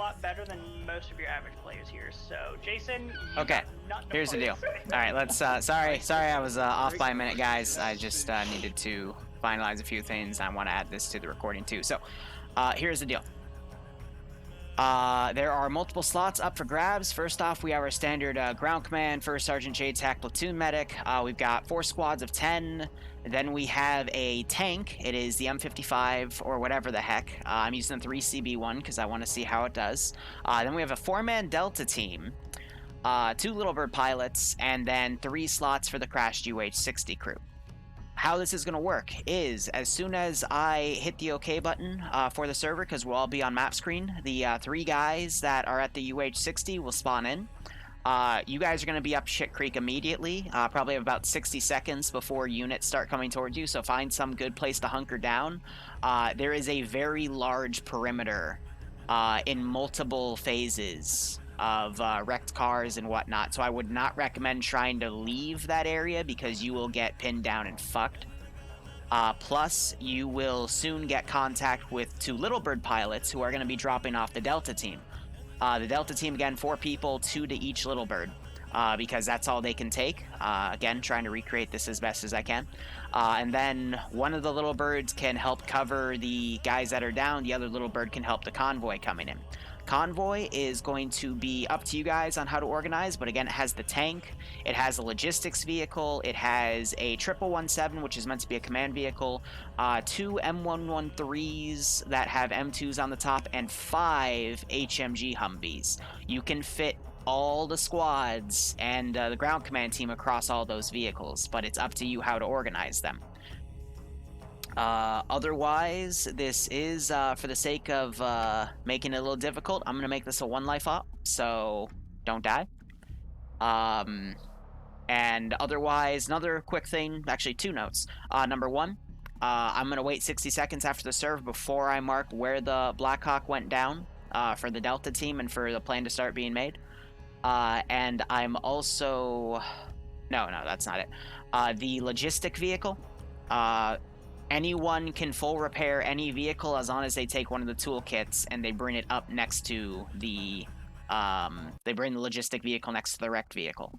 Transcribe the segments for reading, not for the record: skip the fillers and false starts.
lot better than most of your average players here. So, Jason, okay, here's the deal. All right, let's. Sorry, I was off by a minute, guys. I just needed to finalize a few things. I want to add this to the recording too. So, here's the deal. There are multiple slots up for grabs. First off, we have our standard ground command, first sergeant, JTAC, platoon medic. We've got 4 squads of 10. Then we have a tank. It is the M55 or whatever the heck. I'm using the 3CB1 because I want to see how it does. Then we have a 4-man Delta team, 2 Little Bird pilots, and then 3 slots for the crashed UH-60 crew. How this is going to work is, as soon as I hit the OK button for the server, because we'll all be on map screen, the 3 guys that are at the UH-60 will spawn in. You guys are going to be up shit creek immediately, probably about 60 seconds before units start coming towards you, so find some good place to hunker down. There is a very large perimeter in multiple phases of wrecked cars and whatnot, so I would not recommend trying to leave that area because you will get pinned down and fucked. Plus, you will soon get contact with 2 Little Bird pilots who are going to be dropping off the Delta team. The Delta team, again, 4 people, 2 to each Little Bird, because that's all they can take. Again, trying to recreate this as best as I can. And then one of the Little Birds can help cover the guys that are down. The other Little Bird can help the convoy coming in. Convoy is going to be up to you guys on how to organize, but again, it has the tank, it has a logistics vehicle, it has a 1117, which is meant to be a command vehicle, 2 M113s that have M2s on the top, and 5 HMG Humvees. You can fit all the squads and the ground command team across all those vehicles, but it's up to you how to organize them. Otherwise, this is, for the sake of making it a little difficult, I'm going to make this a 1 life op, so don't die. And otherwise, another quick thing, actually 2 notes. Number 1, I'm going to wait 60 seconds after the serve before I mark where the Blackhawk went down for the Delta team and for the plan to start being made. And I'm also... No, that's not it. The logistic vehicle. Anyone can full repair any vehicle as long as they take one of the toolkits and they bring it up next to the... they bring the logistic vehicle next to the wrecked vehicle.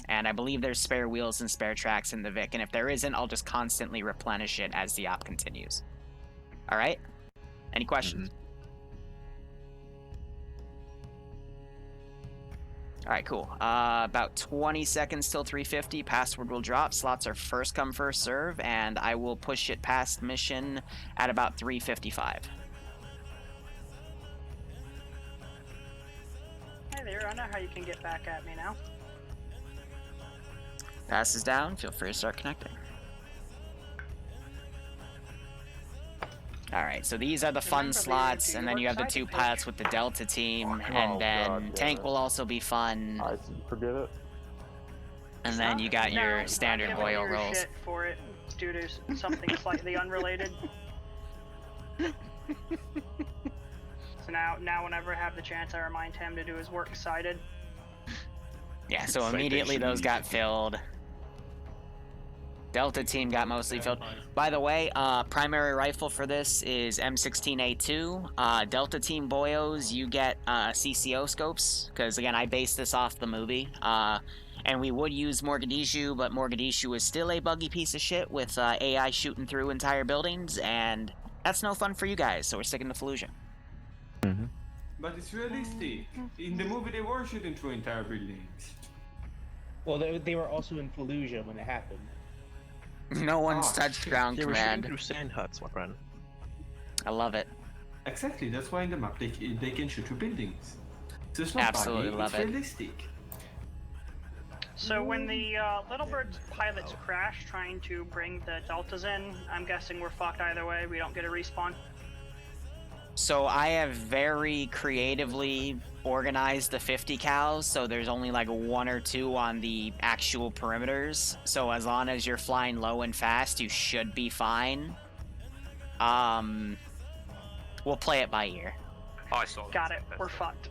And I believe there's spare wheels and spare tracks in the Vic, and if there isn't, I'll just constantly replenish it as the op continues. Alright? Any questions? Alright, cool. About 20 seconds till 350. Password will drop. Slots are first come, first serve, and I will push it past mission at about 3:55. Hey there, I know how you can get back at me now. Pass is down. Feel free to start connecting. Alright, so these are the fun slots, and then you have the 2 pilots with the Delta team, and then tank will also be fun. I forget it. And then you got your standard oil rolls. Shit for it due to something slightly unrelated. So now whenever I have the chance, I remind him to do his work cited. Yeah, so immediately those got filled. Delta team got mostly filled. By the way, primary rifle for this is M16A2. Delta team boyos, you get CCO scopes, because again, I based this off the movie. And we would use Mogadishu, but Mogadishu is still a buggy piece of shit with AI shooting through entire buildings, and that's no fun for you guys, so we're sticking to Fallujah. But it's realistic. In the movie, they were shooting through entire buildings. Well, they were also in Fallujah when it happened. No one's touched ground They were command. shooting through sand huts, my friend. I love it. Exactly, that's why in the map they can shoot through buildings. So it's not Absolutely buggy, love it's it. realistic. So when the Little Bird's pilots crash trying to bring the Deltas in, I'm guessing we're fucked either way. We don't get a respawn. So I have very creatively organized the 50 cals, so there's only like 1 or 2 on the actual perimeters. So as long as you're flying low and fast, you should be fine. We'll play it by ear. I saw that. Got it. We're fucked.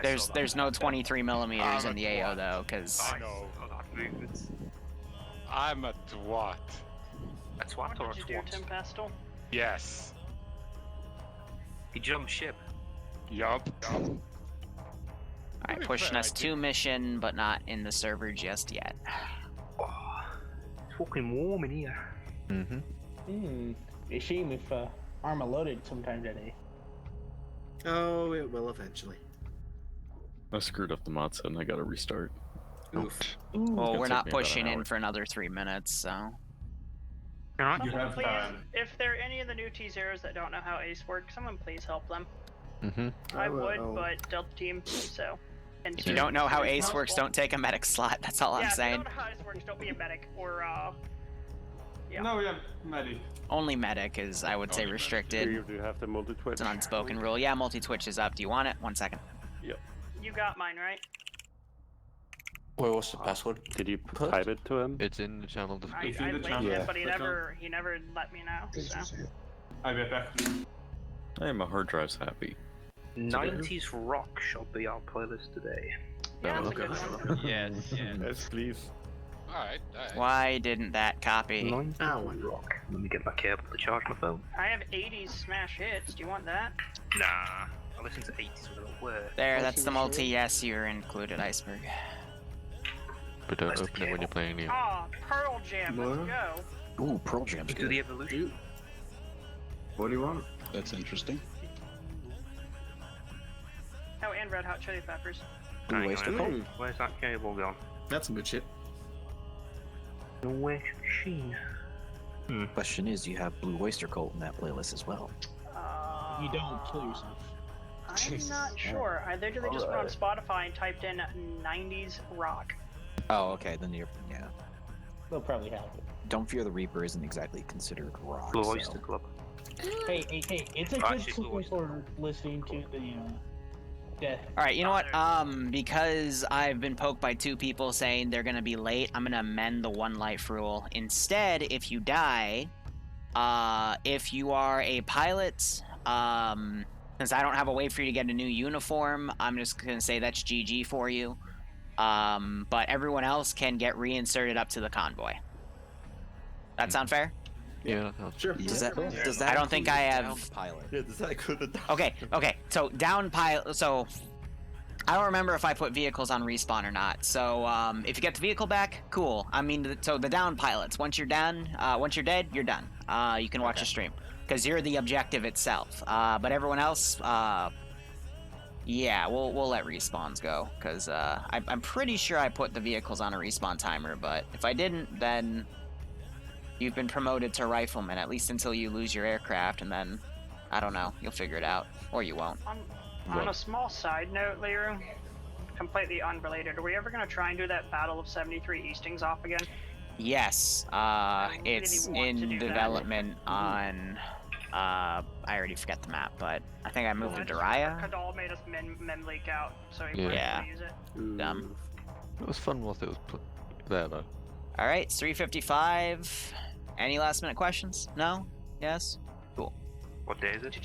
There's no 23 millimeters in the AO though, because I know that movement. I'm a twat. A twat or a What did you do, twat? Tim Pestle? Yes. He jumped ship. Yup. Alright, pushing us to mission, but not in the server just yet. It's fucking warm in here. A shame if armor loaded sometime today. Oh, it will eventually. I screwed up the mod set and I gotta restart. Oof. Well, It's we're gonna not take me about pushing an in hour. for another 3 minutes, so. Alright. You have Please, time. if there are any of the new T-Zeros that don't know how Ace works, someone please help them. I will. would, but Delta Team, so. And If you so- don't know how it's Ace works, possible. don't take a medic slot. That's all I'm Yeah, saying. if you don't know how Ace works, don't be a medic, or, yeah. No, we have medic. Only medic is, I would say, Only medic. restricted. Do you have the multi-twitch? It's an unspoken rule. Yeah, multi-twitch is up. Do you want it? 1 second. You got mine, right? Wait, what's the password? Did you Put? type it to him? It's in the channel. I It's in the linked channel. him, but he Click on- never let me know, so. I'll be back. Hey, my hard drive's happy. 90s rock shall be our playlist today. Yeah, that's a good one. Yes. Yes, please. Alright. Why didn't that copy? 90s rock. Let me get my cable to charge my phone. I have 80s smash hits, do you want that? Nah. I listen to 80s without a word. There, that's the multi. Yes, you're included, Iceberg. But Where's don't the open it when you're cable? playing new. Aw, Pearl Jam, let's What? go. Ooh, Pearl Jam's Do the evolution. What do you want? That's interesting. Oh, and Red Hot Chili Peppers. Hang on, Waster where's- Where's that cable gone? That's some good shit. The Wish Machine. Question is, you have Blue Oyster Cult in that playlist as well. You don't kill yourself. I'm not sure. I literally just went on Spotify and typed in 90s rock. Oh, okay, then you're, yeah. They'll probably have it. Don't Fear the Reaper isn't exactly considered rock, Blue so- Oyster Club. Hey, it's a Ah, good she's system always- for listening to the death. Alright, you know what? Because I've been poked by 2 people saying they're gonna be late, I'm gonna amend the 1 life rule. Instead, if you die, if you are a pilot, since I don't have a way for you to get a new uniform, I'm just gonna say that's GG for you. But everyone else can get reinserted up to the convoy. That sound fair? Yeah, Sure. Does that I don't think I have- down pilot? Yeah, does that include the Okay, so down pilot, so I don't remember if I put vehicles on respawn or not. So if you get the vehicle back, cool. I mean, so the down pilots, once you're done, once you're dead, you're done. You can watch the stream because you're the objective itself. But everyone else, yeah, we'll let respawns go because I'm pretty sure I put the vehicles on a respawn timer. But if I didn't, then you've been promoted to rifleman at least until you lose your aircraft, and then I don't know, you'll figure it out, or you won't. On a small side note, Liru, completely unrelated, are we ever going to try and do that Battle of 73 Eastings off again? Yes, really it's want to in do that. development on, I already forget the map, but I think I moved to Daraya. Kadal made us mem leak out, so he Yeah. wanted Yeah. to use it. Dumb. It was fun whilst it was put there, though. Alright, it's 3:55. Any last minute questions? No? Yes? Cool. What day is it?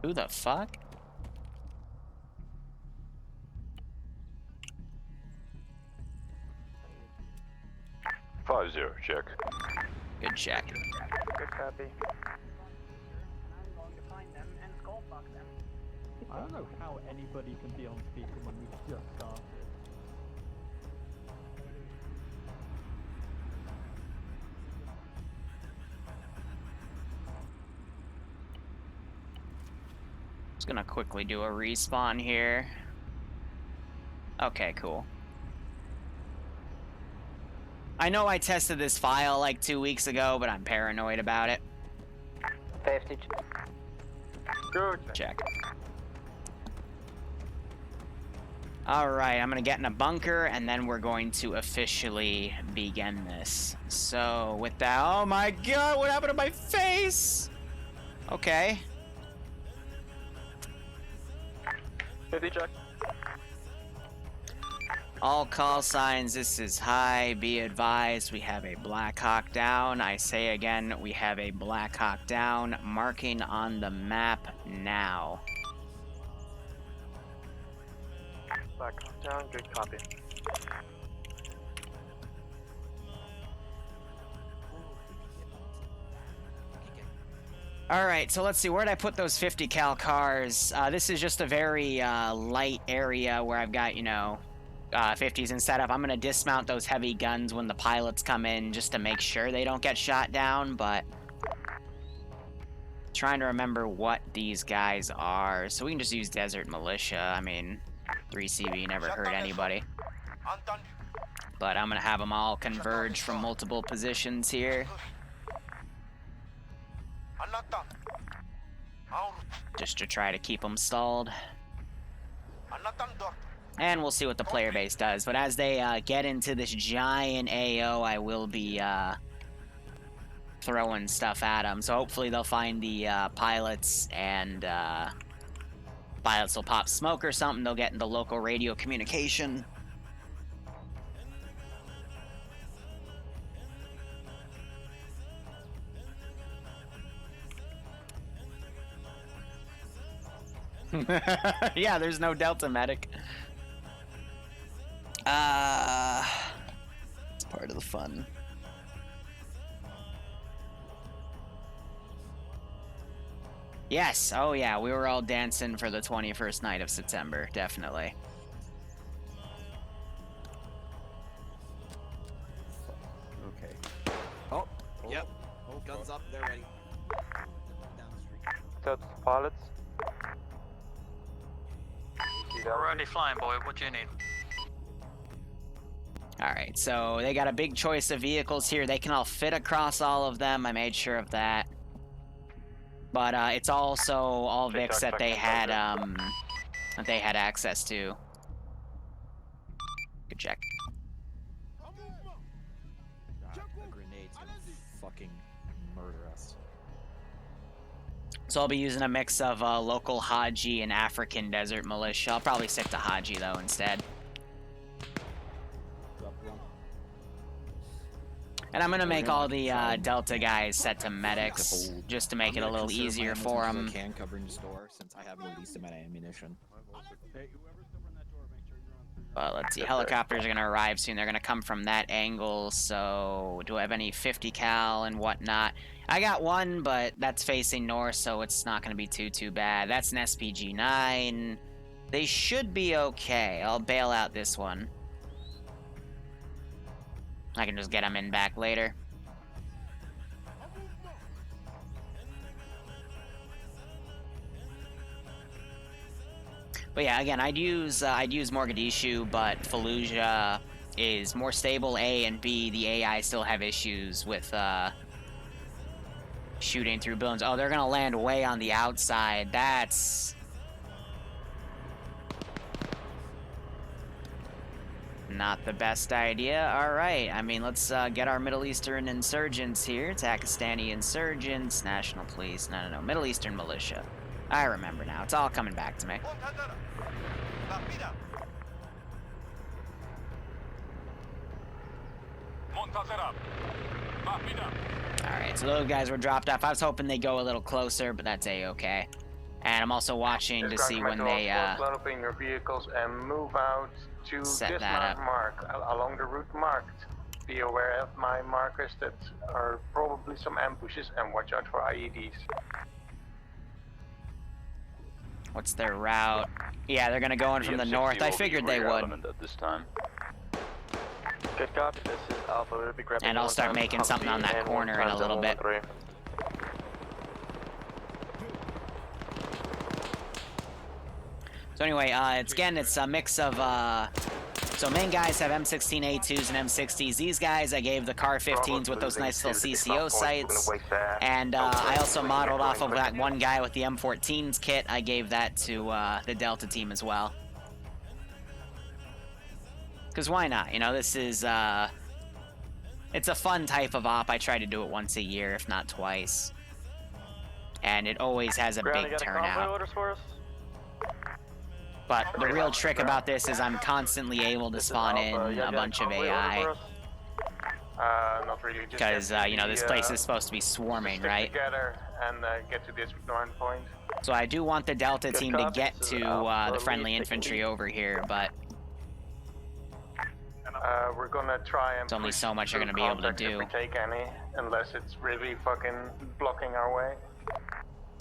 Who the fuck? check. Good check. Good copy. I'm going to find them and skull fuck them. I don't know how anybody can be on speaker when we just started. Just gonna quickly do a respawn here. Okay, cool. I know I tested this file like 2 weeks ago, but I'm paranoid about it. 50. Good check. Alright, I'm gonna get in a bunker and then we're going to officially begin this. So, with that, oh my god, what happened to my face? Okay. 50 check. All call signs, this is high. Be advised, we have a Black Hawk down. I say again, we have a Black Hawk down. Marking on the map now. Black Hawk down, good copy. All right, so let's see. Where did I put those 50 cal cars? This is just a very light area where I've got, 50s and set up. I'm going to dismount those heavy guns when the pilots come in just to make sure they don't get shot down, but trying to remember what these guys are. So we can just use Desert Militia. I mean, 3CB never hurt anybody. But I'm going to have them all converge from multiple positions here. Just to try to keep them stalled. And we'll see what the player base does. But as they get into this giant AO, I will be throwing stuff at them. So hopefully they'll find the pilots, and pilots will pop smoke or something. They'll get into local radio communication. Yeah, there's no Delta medic. It's part of the fun. Yes, oh yeah, we were all dancing for the 21st night of September, definitely. Okay. Oh, yep. Guns up, they're ready. Down the street. That's pilots. Already flying, boy. What do you need? Alright, so they got a big choice of vehicles here. They can all fit across all of them. I made sure of that. But it's also all Vics that they had access to. Good check. God, the grenade's gonna fucking murder us. So I'll be using a mix of local Haji and African Desert Militia. I'll probably stick to Haji though instead. And I'm gonna make all the Delta guys set to medics, just to make it a little easier for them. I can cover in the store since I have the least amount of ammunition. But let's see, helicopters are gonna arrive soon. They're gonna come from that angle. So do I have any 50 cal and whatnot? I got one, but that's facing north, so it's not gonna be too bad. That's an SPG-9. They should be okay. I'll bail out this one. I can just get them in back later. But yeah, again, I'd use Mogadishu, but Fallujah is more stable, A, and B, the AI still have issues with shooting through buildings. Oh, they're gonna land way on the outside. That's not the best idea. Alright, I mean, let's get our Middle Eastern insurgents here. Pakistani insurgents, National Police, no, Middle Eastern Militia. I remember now. It's all coming back to me. Alright, so those guys were dropped off. I was hoping they'd go a little closer, but that's A-okay. And I'm also watching to see when they load up in your vehicles and move out to set this that up. mark along the route marked. Be aware of my markers that are probably some ambushes, and watch out for IEDs. What's their route? Yeah, they're gonna go in from the north. I figured they would. At this time. Good copy. This is Alpha. We'll be grabbing And I'll start making something on that corner in a little bit. So anyway, it's a mix of, so main guys have M16A2s and M60s. These guys I gave the Car 15s with those nice little CCO sights. And I also modeled off of that one guy with the M14s kit. I gave that to the Delta team as well. Because why not? You know, this is, it's a fun type of op. I try to do it once a year, if not twice. And it always has a big turnout. But the real trick about this is I'm constantly able to spawn in a bunch of AI. Not really. Because, you know, this place is supposed to be swarming, right? Together and get to this north point. So I do want the Delta team to get to the friendly infantry over here, but we're gonna try and. There's only so much you're gonna be able to do. If we take any, unless it's really fucking blocking our way.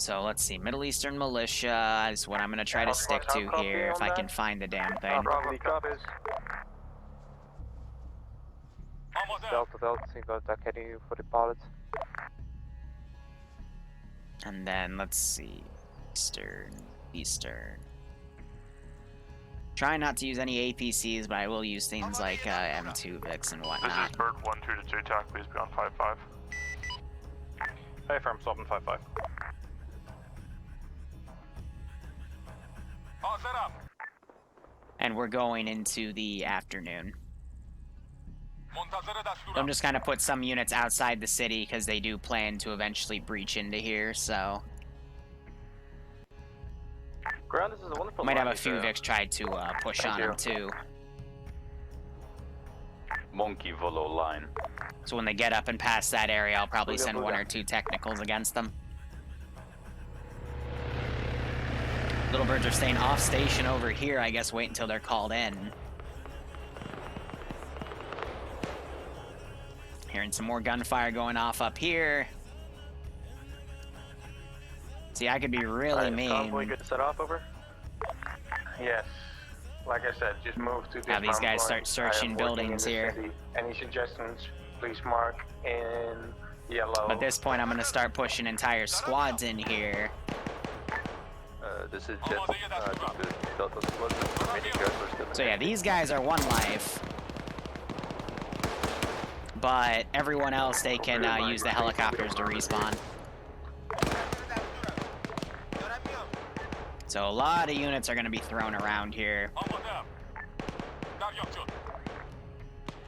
So let's see, Middle Eastern militia is what I'm gonna try to stick to here if I can find the damn thing. Bravo copies. Delta, single attack heading for the pilots. And then let's see, Eastern. Try not to use any APCs, but I will use things like M2 Vix and whatnot. This is Bird 122 attack, please be on 5-5. Hey, firm, stop on 5-5. All set up. And we're going into the afternoon. So I'm just kind of put some units outside the city because they do plan to eventually breach into here, so... Ground, this is a wonderful Might have a few Vix try to push on them too. Monkey Volo line. So when they get up and past that area, I'll probably send 1 or 2 technicals against them. Little birds are staying off station over here, I guess wait until they're called in. Hearing some more gunfire going off up here. See, I could be really mean. Convoy good to set off over? Yes. Like I said, just move to this. Have these guys point. start searching buildings here. City. Any suggestions, please mark in yellow. But at this point, I'm going to start pushing entire squads in here. This is just Delta squad. So yeah, these guys are 1 life. But everyone else, they can use the helicopters to respawn. So a lot of units are going to be thrown around here.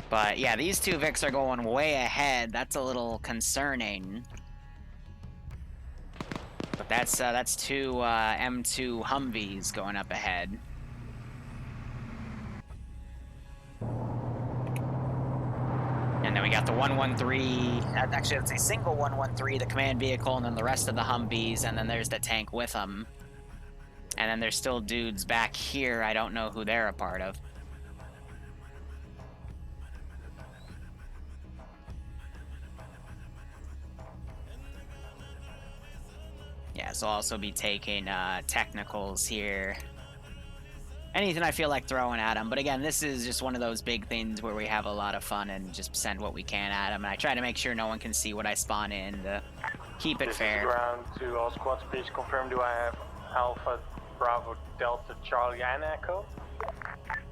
But yeah, these 2 Vics are going way ahead. That's a little concerning. But that's 2 M2 Humvees going up ahead. And then we got the 113, actually it's a single 113, the command vehicle, and then the rest of the Humvees, and then there's the tank with them. And then there's still dudes back here, I don't know who they're a part of. Yeah, so I'll also be taking technicals here. Anything I feel like throwing at them. But again, this is just one of those big things where we have a lot of fun and just send what we can at them. And I try to make sure no one can see what I spawn in to keep it fair. Ground to all squads, please confirm, do I have Alpha, Bravo, Delta, Charlie, and Echo?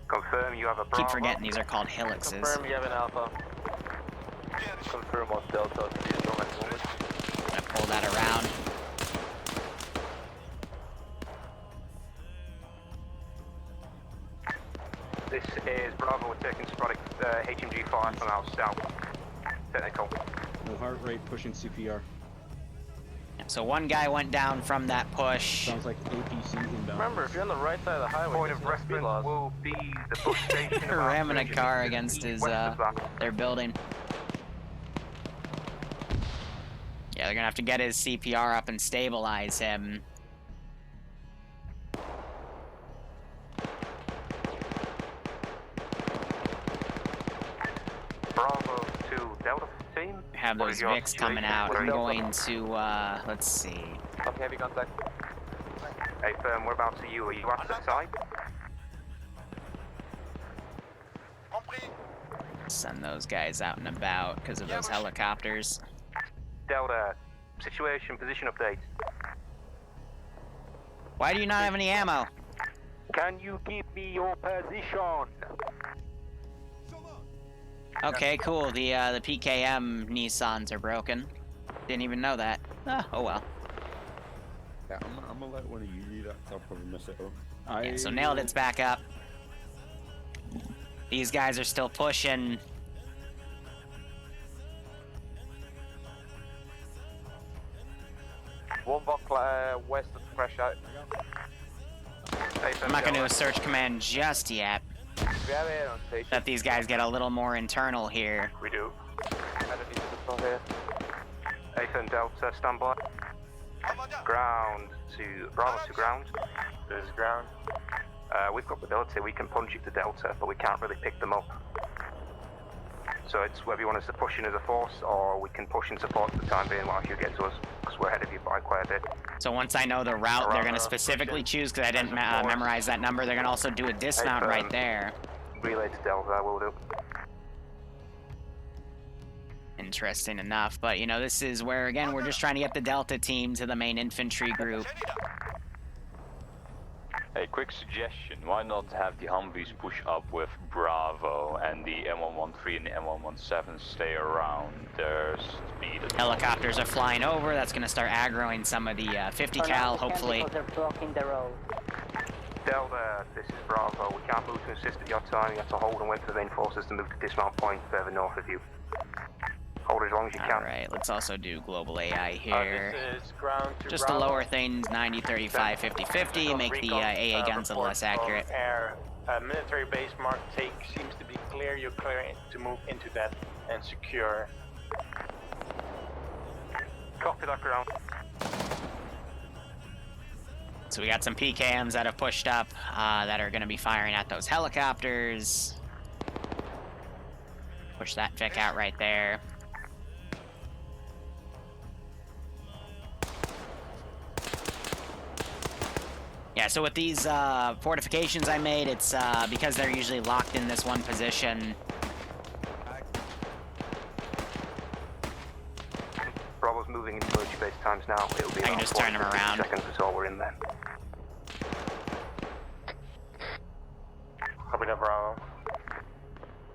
Confirm you have a Bravo. Keep forgetting these are called helices. Confirm you have an Alpha. Confirm on Delta, please don't at the moment. Gonna pull that around. This is Bravo, we're taking sporadic HMG fire from our south. Technical. No heart rate, pushing CPR. So 1 guy went down from that push. Sounds like APC's inbound. Remember, if you're on the right side of the highway, point of reference will be the push station. Ramming a car against his their building. Yeah, they're gonna have to get his CPR up and stabilize him. Bravo to Delta team. Have those Vics coming out. I'm going to, let's see. Okay, heavy contact. Hey, firm, we're about to you. Are you at the side? Send those guys out and about because of those helicopters. Delta, situation, position update. Why do you not have any ammo? Can you give me your position? Okay, cool. The PKM Nissans are broken. Didn't even know that. Oh well. Yeah, I'm gonna let one of you do that, 'cause I'll probably mess it up. Yeah, so nailed it's back up. These guys are still pushing. One block west of the crash out. I'm not going to do a search command just yet. We have air on station. Let these guys get a little more internal here. We do. Ethan Delta, stand by. Ground to Bravo to ground. This is ground. We've got the ability, we can punch it to Delta, but we can't really pick them up. So it's whether you want us to push in as a force, or we can push in support for the time being while you get to us, because we're ahead of you by quite a bit. So once I know the route, they're going to specifically choose, because I didn't memorize that number, they're going to also do a dismount right there. Relay to Delta, I will do. Interesting enough, but you know, this is where, again, we're just trying to get the Delta team to the main infantry group. A quick suggestion, why not have the Humvees push up with Bravo and the M113 and the M117 stay around their speed? Helicopters are flying over, that's going to start aggroing some of the 50 cal, hopefully. They're blocking the road. Delta, this is Bravo. We can't move to assist at your time. You have to hold and wait for the main forces to move to dismount point further north of you. Hold as long as you can. Alright, let's also do global AI here. This is ground to Just to Bravo. lower things 90, 35, 50, 50, make the AA guns a little less accurate. Air. Military base mark take seems to be clear. You're clear to move into that and secure. Copy that ground. So we got some PKMs that have pushed up that are going to be firing at those helicopters. Push that Vic out right there. Yeah, so with these fortifications I made, it's because they're usually locked in this one position. Bravo's moving into military base times now. It'll be I can just turn them around. seconds until we're in there. Copy that, Bravo.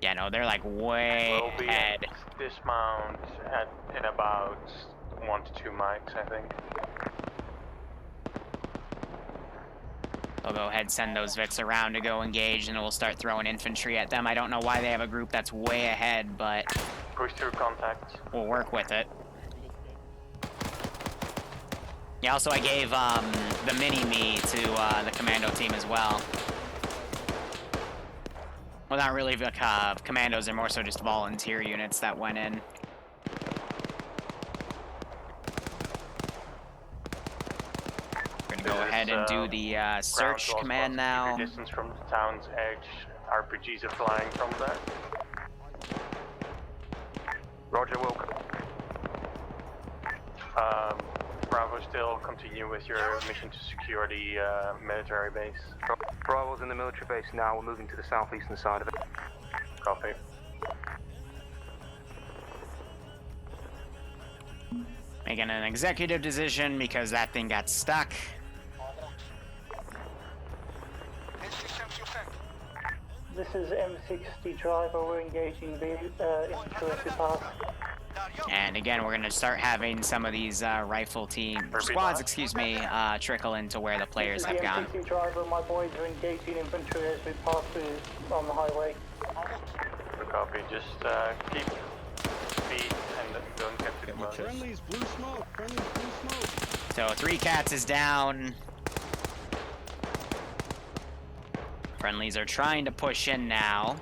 Yeah, no, they're like way We'll be ahead. at dismount in about 1 to 2 mics, I think. They'll go ahead, send those Vics around to go engage, and we'll start throwing infantry at them. I don't know why they have a group that's way ahead, but Push through contact. we'll work with it. Yeah, also I gave the mini-me to the commando team as well. Well, not really commandos, they're more so just volunteer units that went in. We're gonna go ahead and do the search command now. Distance from the town's edge. RPGs are flying from there. Roger, welcome. Bravo, still continue with your mission to secure the military base. Bravo's in the military base now. We're moving to the southeastern side of it. Copy. Making an executive decision because that thing got stuck. This is M60 driver. We're engaging the infantry pass. And again, we're gonna start having some of these rifle team squads, excuse me, trickle into where the players have gone. M60 driver, my boys are engaging infantry as we pass through on the highway. Copy. Just keep speed and don't get too close. Friendly's blue smoke. Friendly's blue smoke. So 3 cats is down. Friendlies are trying to push in now.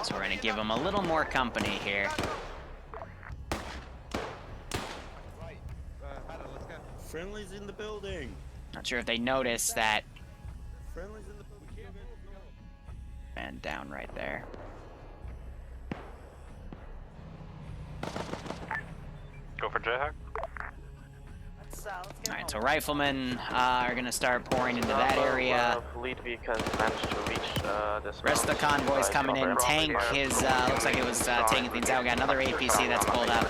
So we're gonna give them a little more company here. Friendly's in the building. Not sure if they noticed that. Friendly's in the building. And down right there. Go for Jayhawk. Alright, so riflemen are gonna start pouring into that area. Lead vehicles managed to reach this. Rest of the convoy's coming in. Tank is, looks like it was taking things out. We got another APC that's pulled up.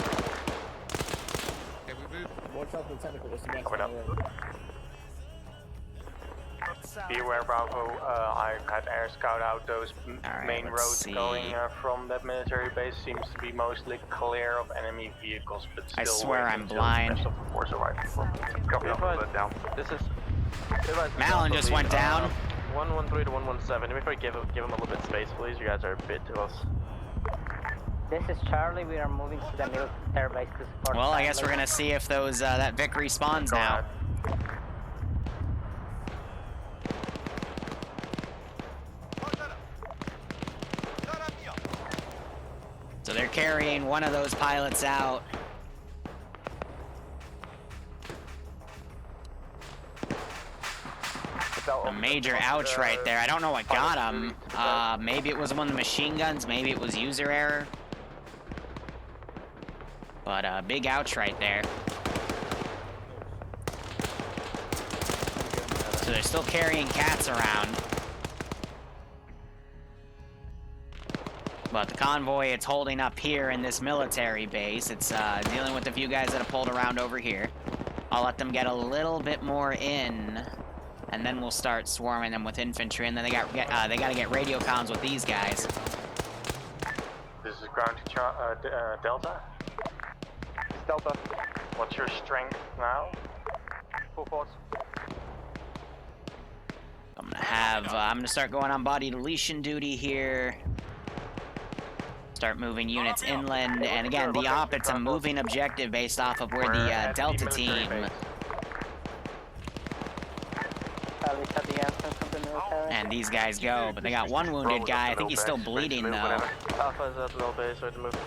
Watch out for the technical. What's the best Coming up. Be aware, Bravo. I had air scout out those main roads going from that military base. Seems to be mostly clear of enemy vehicles, but still. I swear I'm until blind. the rest of the force arrives. Copy, down. This is. Malin just went down. 113 to 117. If I give him a little bit of space, please. You guys are a bit close. This is Charlie. We are moving to the military base to support. Well, I guess we're gonna see if those that Vic respawns now. So they're carrying one of those pilots out. A major ouch right there. I don't know what got him. Maybe it was one of the machine guns. Maybe it was user error. But big ouch right there. So they're still carrying cats around. But the convoy, it's holding up here in this military base. It's dealing with a few guys that have pulled around over here. I'll let them get a little bit more in, and then we'll start swarming them with infantry. And then they got to get radio comms with these guys. This is ground to Delta. Delta. What's your strength now? Full force. I'm gonna start going on body deletion duty here. Start moving units inland, and again, the op, it's a moving objective based off of where the Delta team. And these guys go, but they got one wounded guy. I think he's still bleeding though. Alpha's at low base, ready to move.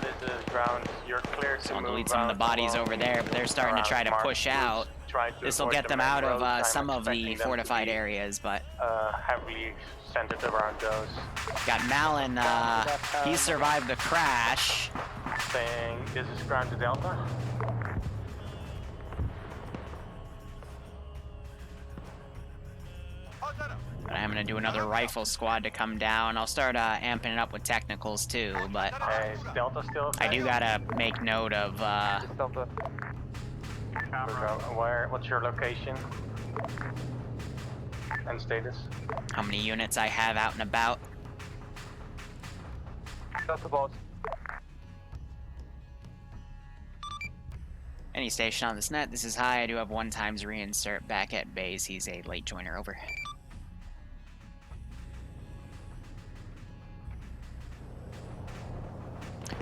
This is ground. You're clear to So I'll move. delete some of the bodies over there, but they're starting to try to push out. This will get them out of some of the fortified areas, but heavily centered around those. got Malin. He survived the crash. Saying this is ground to Delta. But I'm gonna do another rifle squad to come down. I'll start amping it up with technicals too, but Is Delta still I do gotta make note of Delta. What's your location and status? how many units I have out and about. Delta boss. Any station on this net, this is high. I do have 1 times reinsert back at base. He's a late joiner, over.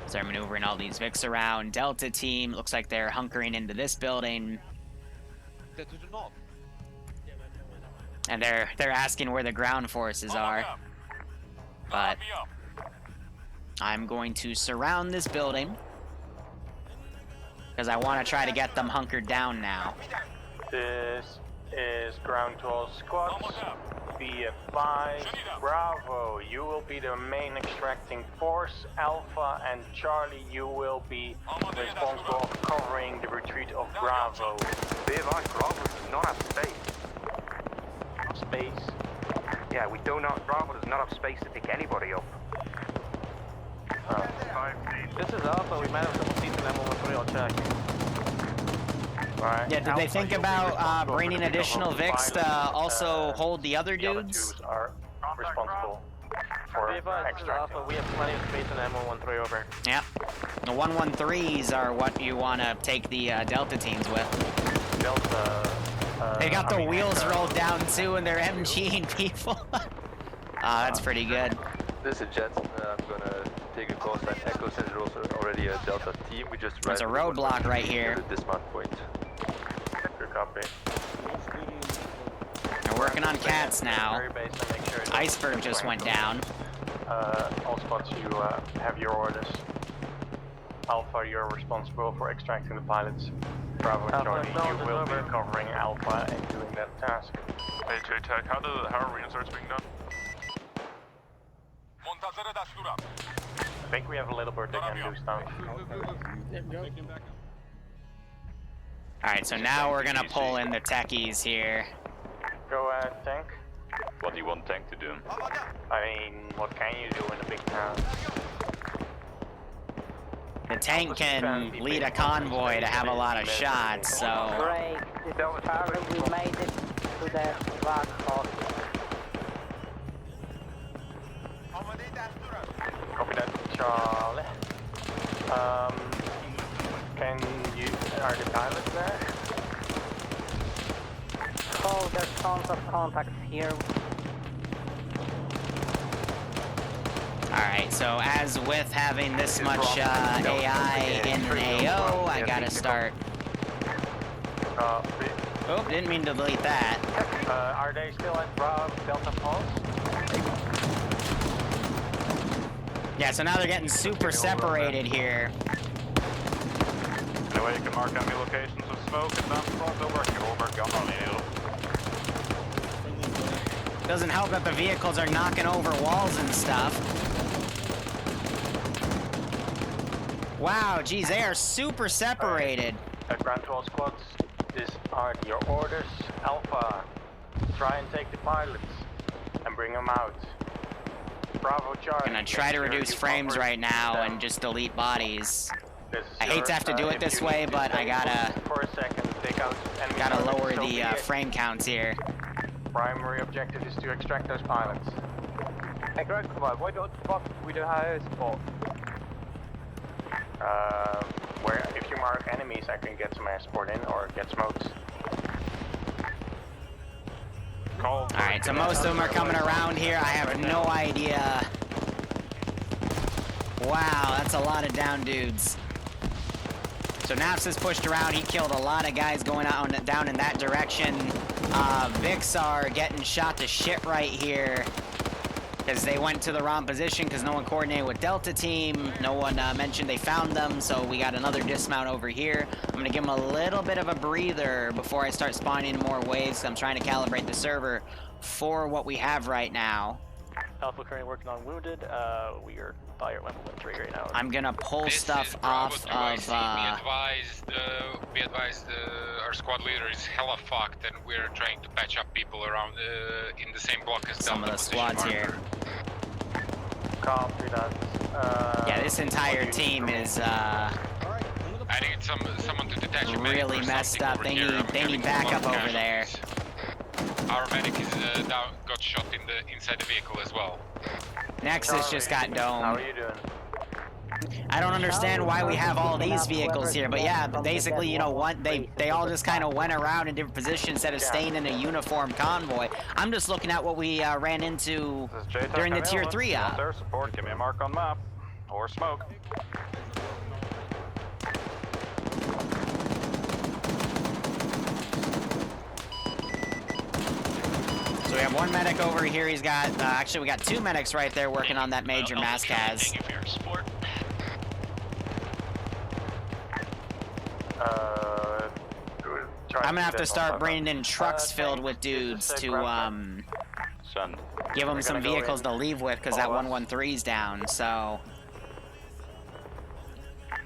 Start maneuvering all these Vics around. Delta team, looks like they're hunkering into this building. And they're asking where the ground forces are. But I'm going to surround this building, because I want to try to get them hunkered down now. This is ground to all squads. Be advised, Bravo, you will be the main extracting force. Alpha and Charlie, you will be responsible for covering the retreat of Bravo. Be advised, Bravo does not have space. Space? Yeah, Bravo does not have space to pick anybody up. This is Alpha, we might have some seats in M113, I'll check. Right. Yeah, did they think about bringing additional Vics to also hold the other dudes? Are responsible for extracting. We have plenty of space in M113 over. Yep. The 113s are what you want to take the Delta teams with. Delta. They got the wheels rolled down too, and they're MGing people. That's pretty good. This is Jensen. I'm gonna take a call sign Echo since there's also already a Delta team. We just There's a roadblock right here. The dismount point. Good copy. They're working on cats now. Iceberg just went down. All spots, you have your orders. Alpha, you're responsible for extracting the pilots. Bravo and Charlie, you will be covering Alpha and doing that task. Hey J-Tech, how are reinserts being done? I think we have a little bird that can do stuff. Alright, so now we're gonna pull in the techies here. Go ahead, tank. What do you want tank to do? I mean, what can you do in a big town? The tank can lead a convoy to have a lot of shots, so... Great, this is Charlie, we made it to the rock hole. Copy that, Charlie. Are the pilots there? Oh, there's tons of contacts here. Alright, so as with having this much AI in AO, I gotta start... Oh, didn't mean to delete that. Are they still at Bravo Delta Pulse? Yeah, so now they're getting super separated here. Any way you can mark any locations of smoke, advance front over, gun on you. Doesn't help that the vehicles are knocking over walls and stuff. Wow, geez, they are super separated. Ground 12 squads, these are your orders. Alpha, try and take the pilots and bring them out. Bravo Charlie. Gonna try to reduce frames right now and just delete bodies. I hate to have to do it this way, but I gotta lower the frame counts here. Primary objective is to extract those pilots. Hey, Greg, come on, why don't we don't have a spot? Where if you mark enemies, I can get some airsport in or get smokes. Alright, so most of them are coming around here. I have no idea. Wow, that's a lot of down dudes. So Naps is pushed around. He killed a lot of guys going out down in that direction. Vics are getting shot to shit right here because they went to the wrong position because no one coordinated with Delta Team. No one mentioned they found them, so we got another dismount over here. I'm going to give them a little bit of a breather before I start spawning more waves. I'm trying to calibrate the server for what we have right now. Alpha currently working on wounded. We are by our level 3 right now. I'm gonna pull stuff off of. Be advised, our squad leader is hella fucked, and we're trying to patch up people around in the same block as some of the squads here. Copy that. Yeah, this entire team is I need someone to detach a medic really messed up. They need backup over there. Our medic is got shot inside the vehicle as well. Nexus just got domed. How are you doing? I don't understand why we have all these vehicles here, but yeah, basically, you know, they all just kind of went around in different positions instead of staying in a uniform convoy. I'm just looking at what we ran into during the Tier 3 op. Sir, support, give me a mark on map. Or smoke. So we have one medic over here. He's got, actually we got two medics right there working on that major Maskaz. I'm gonna have to start bringing in trucks filled with dudes to, give them some vehicles to leave with because that 113's down, so.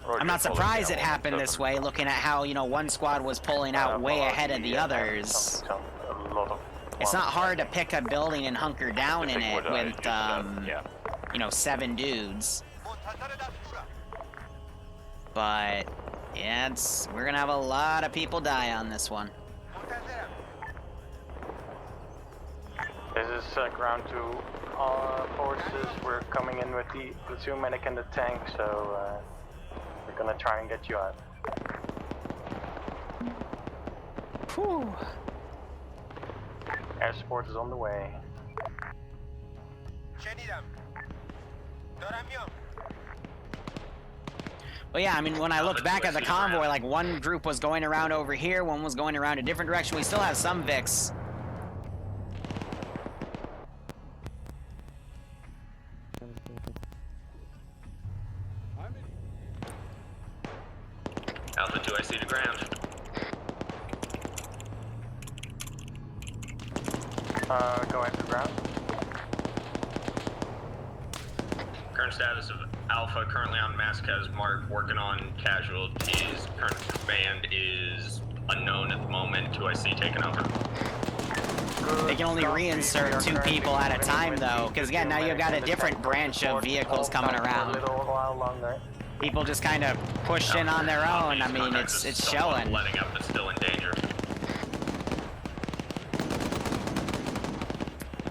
I'm not surprised it happened this way, looking at how, you know, one squad was pulling out way ahead of the others. It's not hard to pick a building and hunker down in it with, you know, 7 dudes. But, yeah, we're gonna have a lot of people die on this one. This is ground 2 forces. We're coming in with the platoon medic and the tank, so we're gonna try and get you out. Whew. Air support is on the way. Well, yeah, I mean, when I looked back at the convoy, like, one group was going around over here, one was going around a different direction. We still have some Vics. Alpha 2, I see the ground. Go after ground. Current status of Alpha, currently on Maskaz mark, working on casualties. Current command is unknown at the moment. 2 I see taking over. They can only reinsert 2 people at a time, though, because again, now you've got a different branch of vehicles coming around. People just kind of pushed in on their own. I mean, it's showing. Letting up, but still in danger.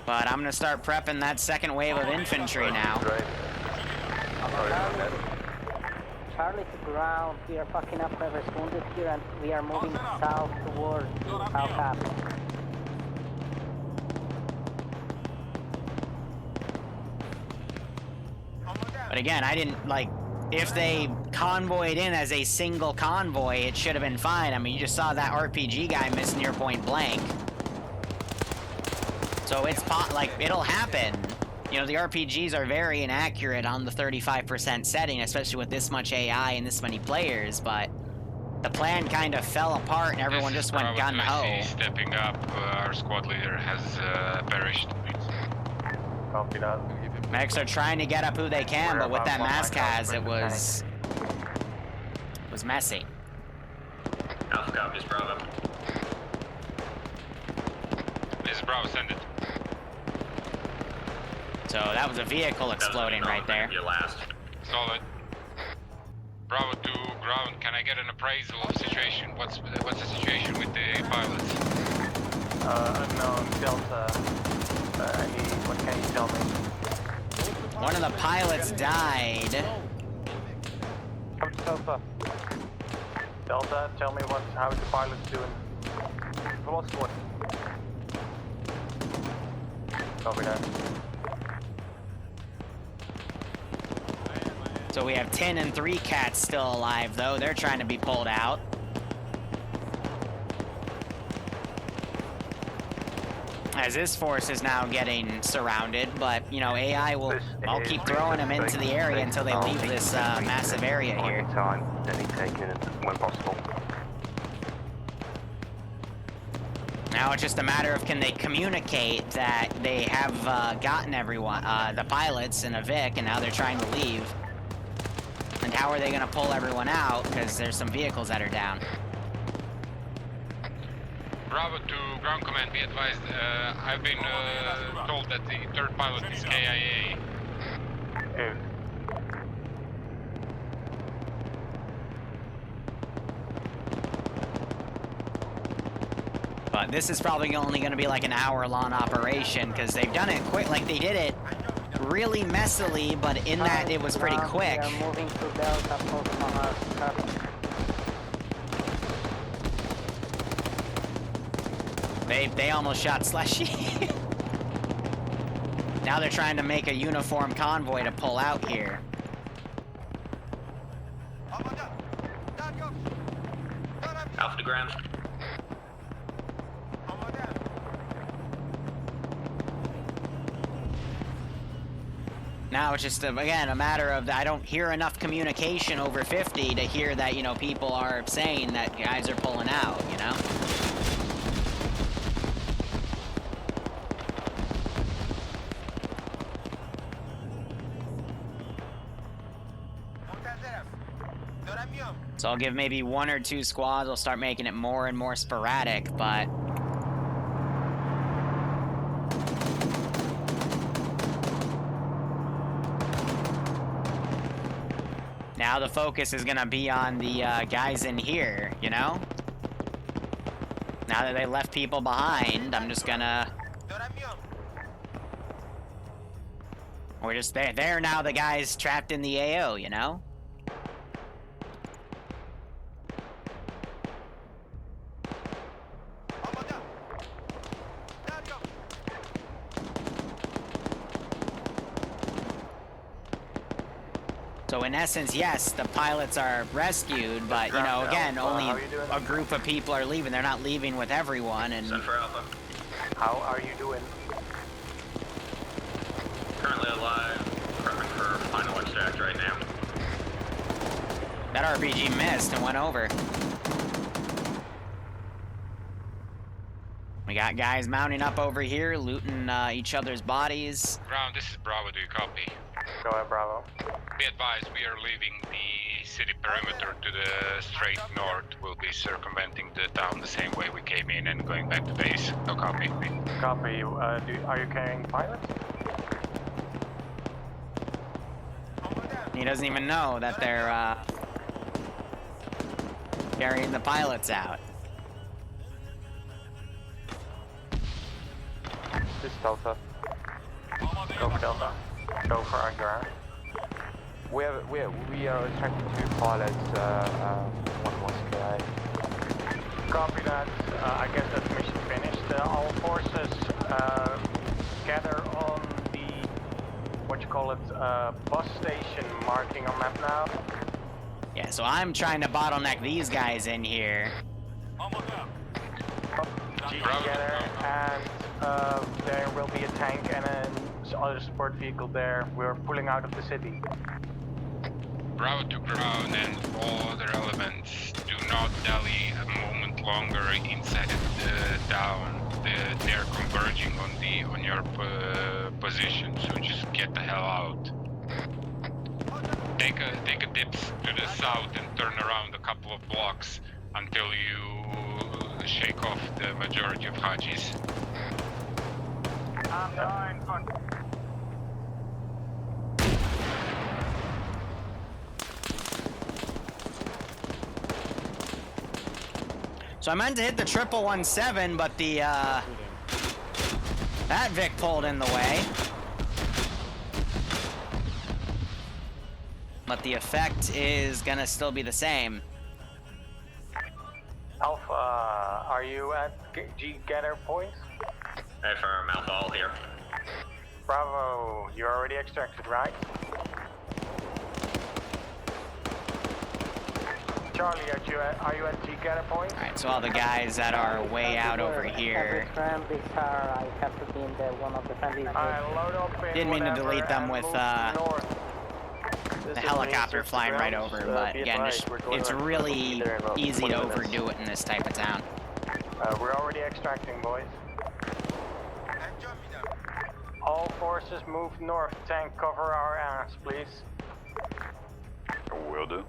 But I'm gonna start prepping that second wave of infantry now. Charlie to ground. We are fucking up whoever's wounded here, and we are moving south towards our cap. But again, I didn't, like, if they convoyed in as a single convoy, it should have been fine. I mean, you just saw that RPG guy miss near point blank. So it's, like, it'll happen. You know, the RPGs are very inaccurate on the 35% setting, especially with this much AI and this many players, but the plan kind of fell apart and everyone just went gun ho. Stepping up, our squad leader has perished. Copy that. Medics are trying to get up who they can, but with that Maskaz, it was messy. Alpha copies, Bravo. This is Bravo, send it. So that was a vehicle exploding right there. Your last. Solid. Bravo to ground. Can I get an appraisal of the situation? What's the situation with the pilots? Unknown Delta. What can you tell me? One of the pilots died. Come to Delta. Delta, tell me how is the pilot doing? We lost one. Copy that. So we have 10 and 3 cats still alive, though. They're trying to be pulled out. As this force is now getting surrounded, but, you know, AI will... I'll keep throwing them into the area until they leave this massive area here. Time, then he taken it when possible. Now it's just a matter of can they communicate that they have gotten everyone, the pilots and a Vic, and now they're trying to leave. And how are they going to pull everyone out? Because there's some vehicles that are down. Bravo to ground command, be advised. I've been told that the third pilot is KIA. But this is probably only going to be like an hour-long operation because they've done it quick. Like they did it really messily, but in that it was pretty quick. We are moving to Delta Post Mars. They almost shot Slushy. Now they're trying to make a uniform convoy to pull out here. Alpha to ground. Now it's just, again, a matter of I don't hear enough communication over 50 to hear that, you know, people are saying that guys are pulling out, you know? So I'll give maybe 1 or 2 squads. I'll start making it more and more sporadic, but... Now the focus is gonna be on the guys in here, you know? Now that they left people behind, I'm just gonna... We're just there. They're now the guys trapped in the AO, you know? So in essence, yes, the pilots are rescued, but, you know, again, only a group of people are leaving. They're not leaving with everyone, and... Send for Alpha. How are you doing? Currently alive. Prepping for final extract right now. That RPG missed and went over. We got guys mounting up over here, looting each other's bodies. Ground, this is Bravo, do you copy? Go ahead, Bravo. Be advised, we are leaving the city perimeter to the straight north. We'll be circumventing the town the same way we came in and going back to base. No copy. Copy. Are you carrying pilots? He doesn't even know that they're carrying the pilots out. This is Delta. Go for Delta. Go for our ground. We are attracting 2 pilots. One was KI. Copy that. I guess that's mission finished. All forces gather on the bus station marking on map now. Yeah, so I'm trying to bottleneck these guys in here. Together, and there will be a tank and other support vehicle there. We're pulling out of the city. Bravo to ground and all other elements, do not dally a moment longer inside the town. They're converging on your position, so just get the hell out. Take a dip to the south and turn around a couple of blocks until you shake off the majority of Hajis. I'm dying, fuck. So I meant to hit the 1117, but the, that Vic pulled in the way. But the effect is gonna still be the same. Alpha, are you at G getter points? Affirm, Alpha, all here. Bravo, you already extracted, right? Charlie, are you at G getter point? Alright, so all the guys that are way out over here. Friendly car, I have to be in the one of the friendly. Didn't mean to delete them with the helicopter flying right over, but again, it's really easy to overdo it in this type of town. We're already extracting, boys. All forces move north. Tank, cover our ass, please. Will do.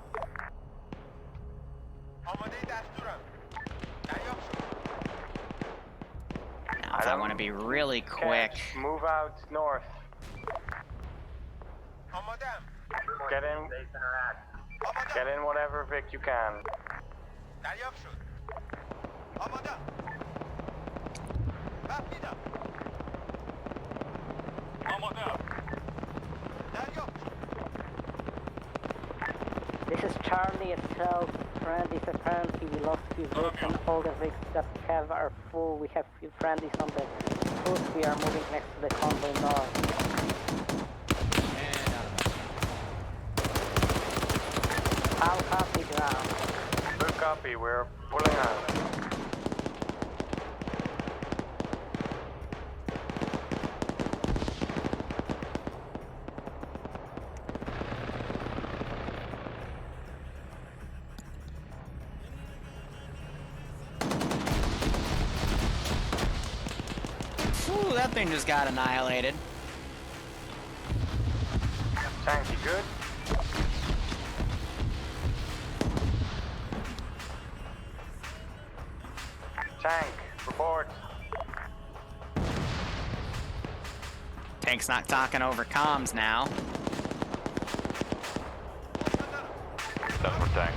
Now, if I want to be really quick, move out north. Get in. Get in whatever Vic you can. This is Charlie itself. Friendlies apparently we lost few Vics and all the Vics that we have are full. We have few friendlies on the coast. We are moving next to the convoy north. How copy ground? Good copy, we're pulling out. Ooh, that thing just got annihilated. Tank, you good? Tank, report. Tank's not talking over comms now. Done for tank.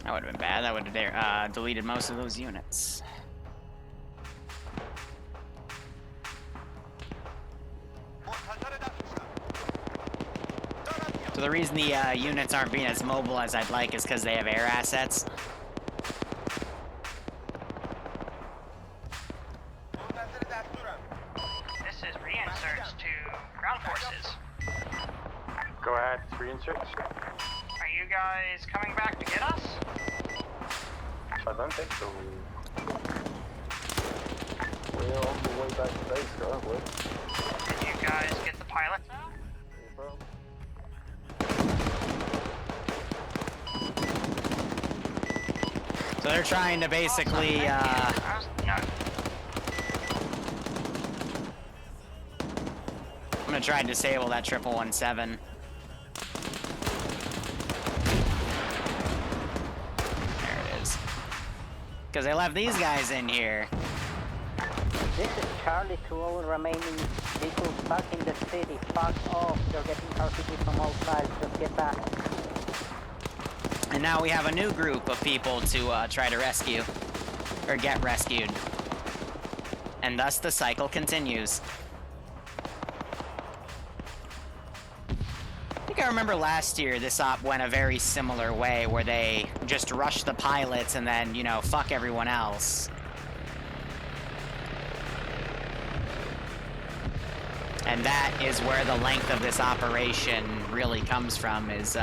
That would have been bad. That would have deleted most of those units. So the reason the units aren't being as mobile as I'd like is because they have air assets. This is reinserts to ground forces. Go ahead, reinserts. Are you guys coming back to get us? I don't think so. We're on the way back to base, aren't we? Did you guys get the pilots out? So they're trying to basically, No. I'm gonna try and disable that 1117. There it is. Because they left these guys in here. This is Charlie to all remaining vehicles back in the city. Fuck off. You're getting RPG from all sides. Just get back. And now we have a new group of people to try to rescue. Or get rescued. And thus the cycle continues. I think I remember last year this op went a very similar way where they just rushed the pilots and then, you know, fuck everyone else. And that is where the length of this operation really comes from, is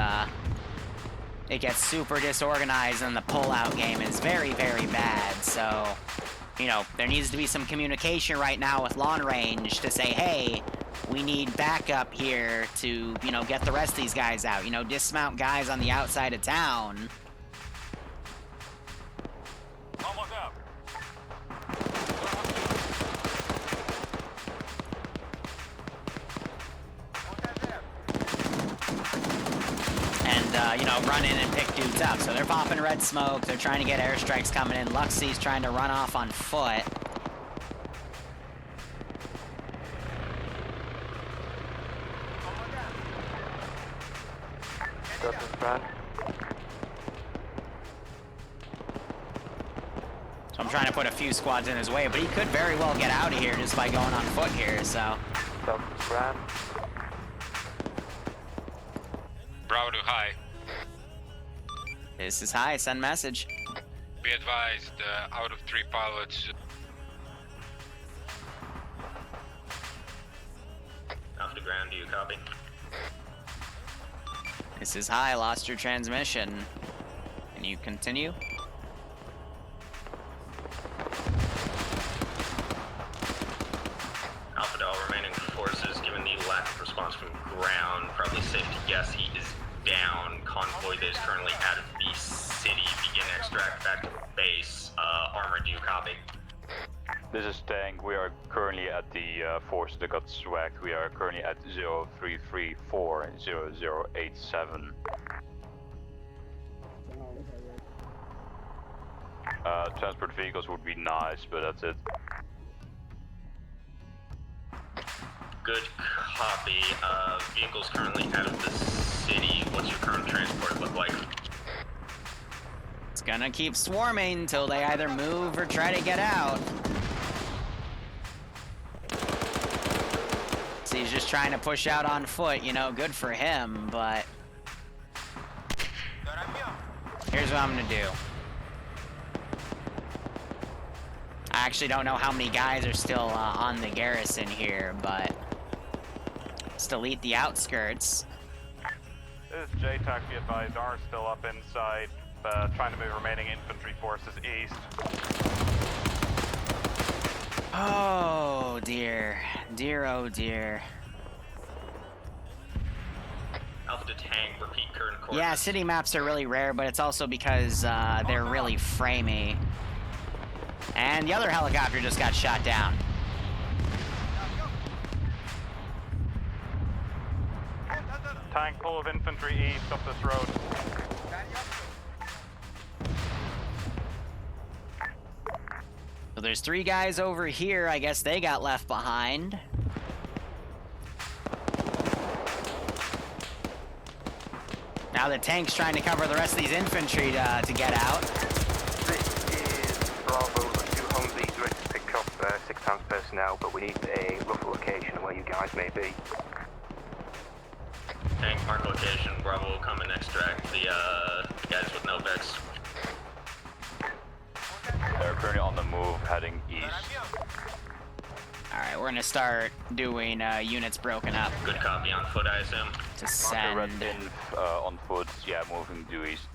it gets super disorganized and the pull-out game is very, very bad. So, you know, there needs to be some communication right now with long range to say, hey, we need backup here to, you know, get the rest of these guys out. You know, dismount guys on the outside of town. Almost out. And, you know, run in and pick dudes up. So they're popping red smoke. They're trying to get airstrikes coming in. Luxie's trying to run off on foot. So I'm trying to put a few squads in his way, but he could very well get out of here just by going on foot here, so. Bravo to high. This is high, send message. Be advised, out of 3 pilots. Off the ground, do you copy? This is high, lost your transmission. Can you continue? Alpha to all remaining forces, given the lack of response from ground, probably safe to guess he is down. Convoy that is currently out of the city, begin extract back to base. Armor, do you copy? This is Tank. We are currently at the force that got swagged. We are currently at 0334 and 0087. Transport vehicles would be nice, but that's it. Good copy. Vehicles currently out of the city. What's your current transport look like? It's gonna keep swarming until they either move or try to get out. So he's just trying to push out on foot, you know, good for him, but... Here's what I'm gonna do. I actually don't know how many guys are still on the garrison here, but... Let's delete the outskirts. This is JTAC, be advised, are still up inside, trying to move remaining infantry forces east. Oh dear. Dear, oh dear. Alpha to Tank, repeat current course. Yeah, city maps are really rare, but it's also because they're really framey. And the other helicopter just got shot down. Tank full of infantry east up this road. So there's 3 guys over here. I guess they got left behind. Now the tank's trying to cover the rest of these infantry to get out. This is Bravo, the 2 Humvees ready to pick up 6 times personnel, but we need a rough location of where you guys may be. Tank, mark location. Bravo will come and extract the guys with no vex. They're currently on the move, heading east. Alright, we're gonna start doing units broken up. Good copy, on foot, I assume. To send. Red inf on foot, yeah, moving due east.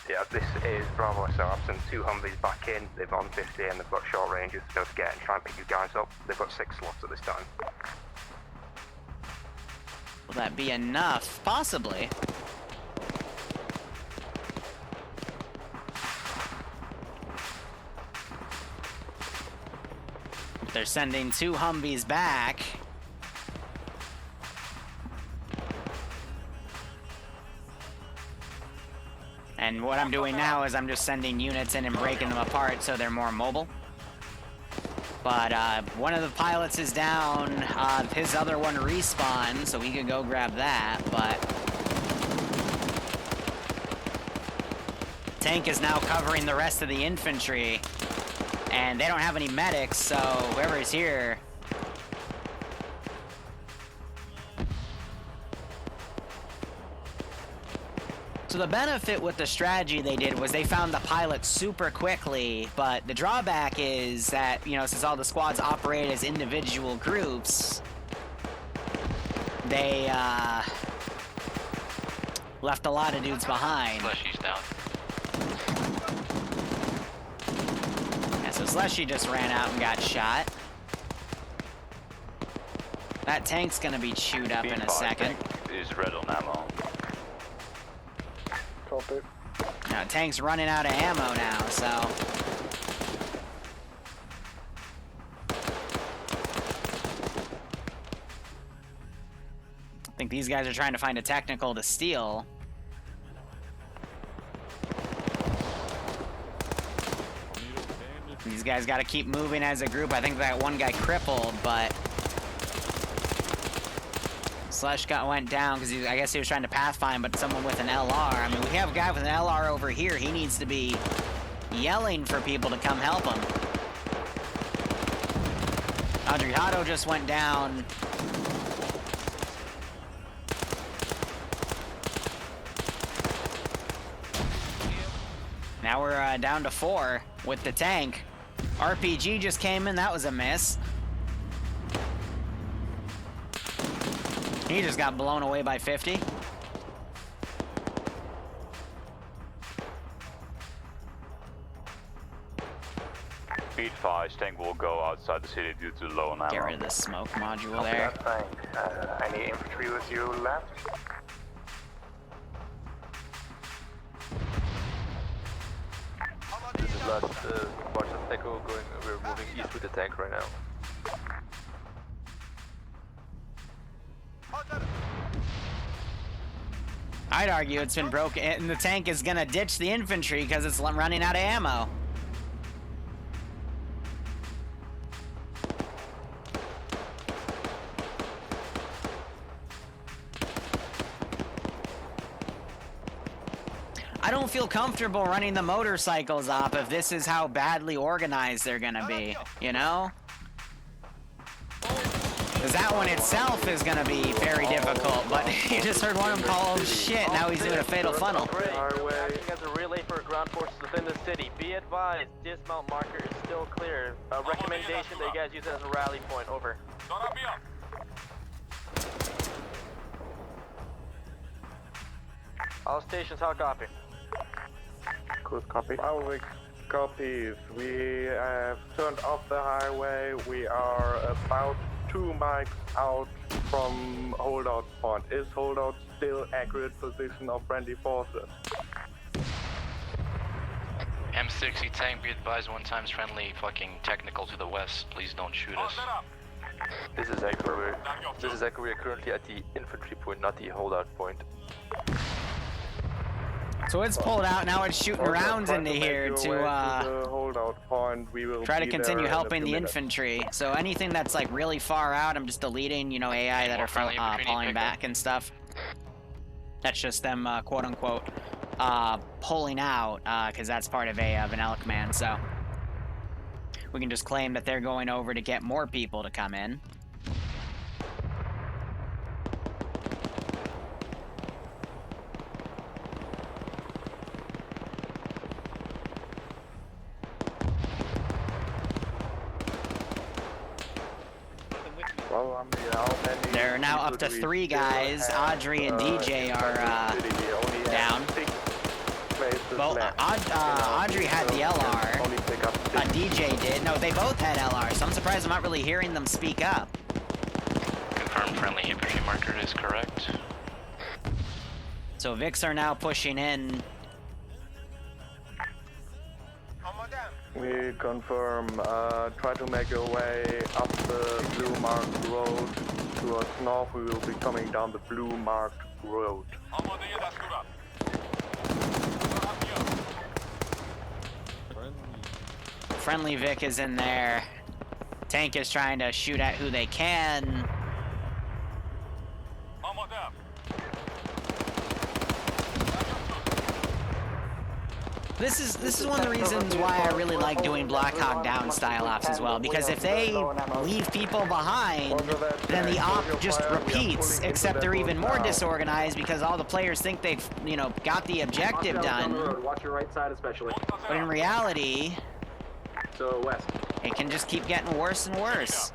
Yeah, this is Bravo, so I've sent 2 Humvees back in. They've on 50 and they've got short ranges to go to get and try and pick you guys up. They've got 6 slots at this time. Will that be enough? Possibly. They're sending 2 Humvees back. And what I'm doing now is I'm just sending units in and breaking them apart so they're more mobile. But one of the pilots is down. His other one respawned, so we could go grab that, but... Tank is now covering the rest of the infantry. And they don't have any medics, so whoever's here... So the benefit with the strategy they did was they found the pilot super quickly, but the drawback is that, you know, since all the squads operate as individual groups, they left a lot of dudes behind. Fleshy's down. Yeah, so So Slushy just ran out and got shot. That tank's gonna be chewed up in a second. Is red on ammo. Copy. Now, tank's running out of ammo now, so... I think these guys are trying to find a technical to steal. These guys got to keep moving as a group. I think that one guy crippled, but... Slush went down because I guess he was trying to pathfind, but someone with an LR. I mean, we have a guy with an LR over here. He needs to be yelling for people to come help him. Adriano just went down. Now we're down to 4 with the tank. RPG just came in. That was a miss. He just got blown away by 50. Speed 5, tank will go outside the city due to low on ammo. Get rid of the smoke module Copy there. that, thanks. Any infantry with you left? This is last March of Echo going, we're moving east with the tank right now. I'd argue it's been broken, and the tank is gonna ditch the infantry because it's running out of ammo. I don't feel comfortable running the motorcycles off if this is how badly organized they're gonna be, you know? Because that one itself is gonna be very difficult, but you just heard one of them call, oh shit, now he's doing a fatal funnel. Acting as a relay for ground forces within the city. Be advised, dismount marker is still clear. A recommendation that you guys use it as a rally point, over. All stations, how copy? Good copy. Our copies. We have turned off the highway. We are about 2 miles out from holdout point. Is holdout still accurate position of friendly forces? M60 tank, be advised, 1 times friendly fucking technical to the west. Please don't shoot us. This is Echo. This is Echo. We are currently at the infantry point, not the holdout point. So it's pulled out, now it's shooting rounds into here to holdout point. We will try to be continue there in a helping few the minutes. infantry. So anything that's like really far out, I'm just deleting, you know, AI that are falling back and stuff. That's just them, quote unquote, pulling out, because that's part of a Vanilla command, so we can just claim that they're going over to get more people to come in. They're now up to 3 guys. Audrey and DJ are down. Well, Audrey had the LR. DJ did. No, they both had LR, so I'm surprised I'm not really hearing them speak up. Confirmed friendly infantry marker is correct. So Vics are now pushing in. We confirm, try to make your way up the blue marked road towards north. We will be coming down the blue marked road. Friendly Vic is in there. Tank is trying to shoot at who they can. This is one of the reasons why I really like doing Black Hawk Down style ops as well, because if they leave people behind, then the op just repeats, except they're even more disorganized because all the players think they've, you know, got the objective done. Watch your right side especially. But in reality, so west. It can just keep getting worse and worse.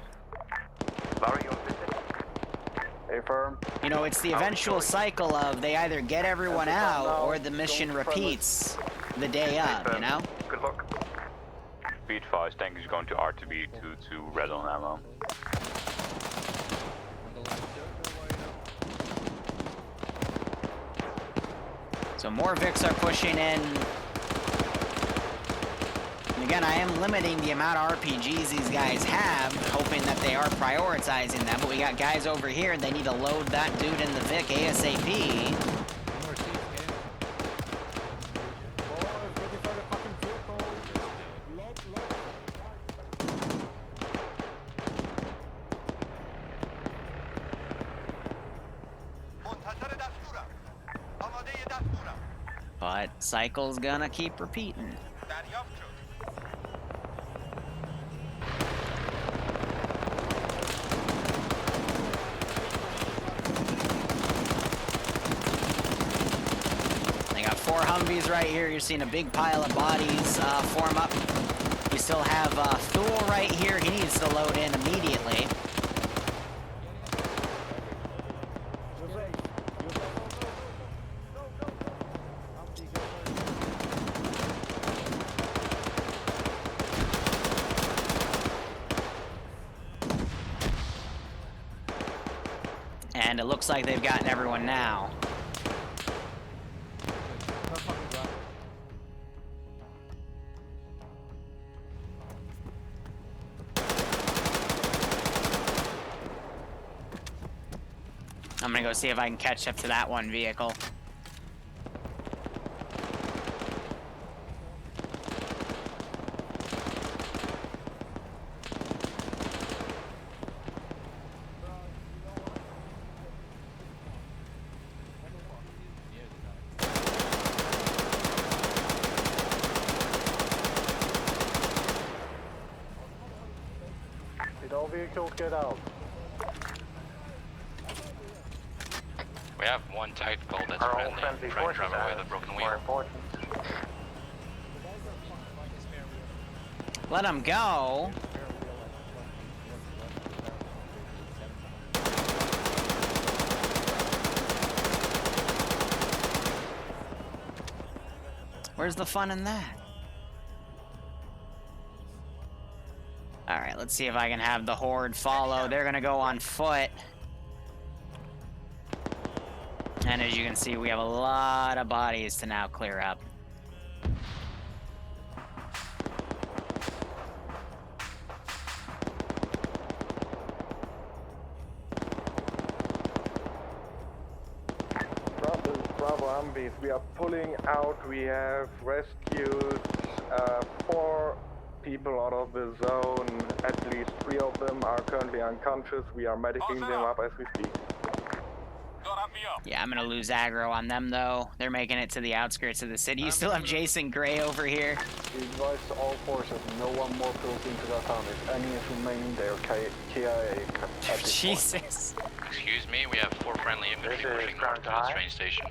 You know, it's the eventual cycle of they either get everyone out or the mission repeats the day up, you know? Good luck. be advised, tank is going to RTB to red on ammo. So more Vics are pushing in. And again, I am limiting the amount of RPGs these guys have, hoping that they are prioritizing them. But we got guys over here, and they need to load that dude in the Vic ASAP. But cycle's gonna keep repeating. They got 4 Humvees right here. You're seeing a big pile of bodies form up. You still have Thule right here. He needs to load in immediately. And it looks like they've gotten everyone now. I'm gonna go see if I can catch up to that one vehicle. Did all vehicles get out? We have one tactical that's Are all friendly, friendly trying to forces drive away out? with a broken More wheel. important. Let him go. Where's the fun in that? Alright, let's see if I can have the Horde follow. They're gonna go on foot. And as you can see, we have a lot of bodies to now clear up. Bravo Humvees, we are pulling out. We have rescued 4 people out of the zone. At least 3 of them are currently unconscious. We are medicing them up as we speak. Yeah, I'm gonna lose aggro on them though. They're making it to the outskirts of the city. You still have Jason Gray over here. We advise to all forces, no one more goes into that town. If any is remaining there, KIA at this Jesus. Excuse me, we have 4 friendly infantry pushing north to the train station.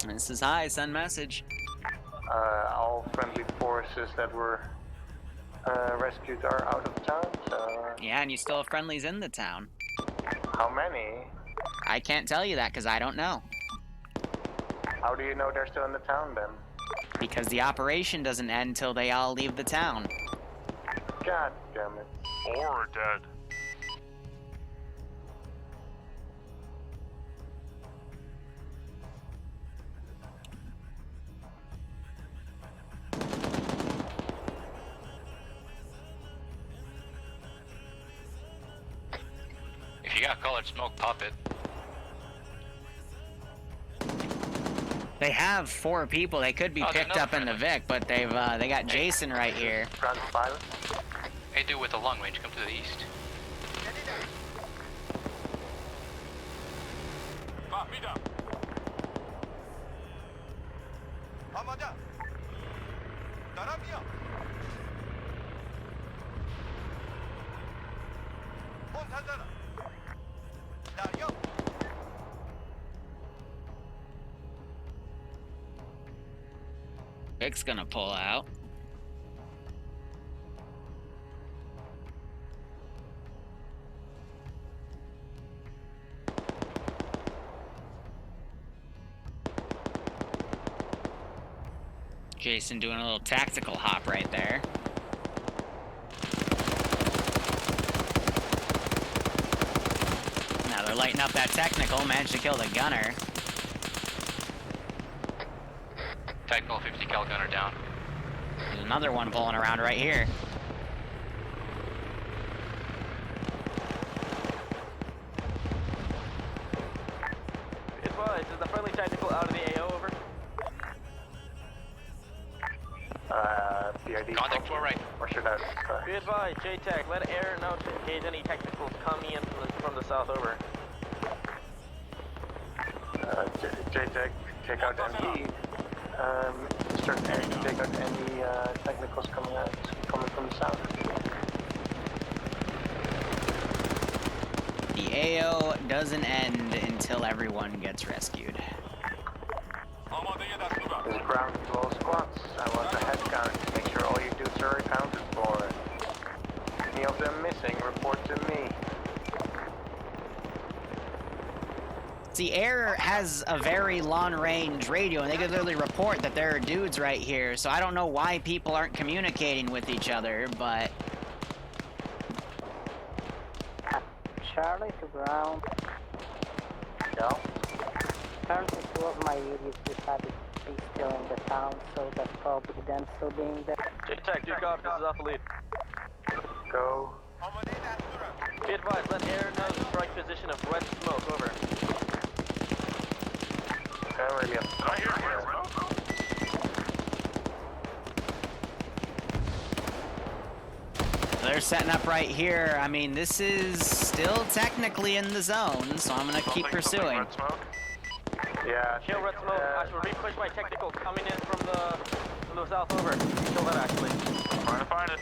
This is high, send message. All friendly forces that were rescued are out of town, so... Yeah, and you still have friendlies in the town. How many? I can't tell you that because I don't know. How do you know they're still in the town then? Because the operation doesn't end till they all leave the town. God damn it. Or dead. If you got colored smoke, pop it. They have 4 people. They could be picked up in the Vic, but they got Jason right here. Hey, dude with the long range, come to the east. Vic's gonna pull out. Jason doing a little tactical hop right there. Now they're lighting up that technical, managed to kill the gunner. Technical 50 cal gunner down. There's another one pulling around right here. Advise, is the friendly tactical out of the AO, over? PID. Contact 4 right. Or should I? Be advised, JTAC, let air know to engage any technicals coming in from the south, over. JTAC, take out MD. Start air to take out any technicals coming from the south. The AO doesn't end until everyone gets rescued. There's ground control squads. I want a head count to make sure all your dudes are accounted for. Any of them missing, report to me. See, Air has a very long-range radio, and they could literally report that there are dudes right here, so I don't know why people aren't communicating with each other, but... Charlie to ground. Yeah? Apparently two of my units decided to be still in the town, so that's probably them still being there. JTAC, do copy, this is Alpha Lead. Go. Be advised, let air know the strike position of red smoke, over. Okay, ready up. I hear red smoke. They're setting up right here. I mean, this is still technically in the zone, so I'm gonna keep pursuing. Red smoke. Yeah. Kill red smoke. I should re-push my technical coming in from the south, over. Kill that, actually. Trying to find it.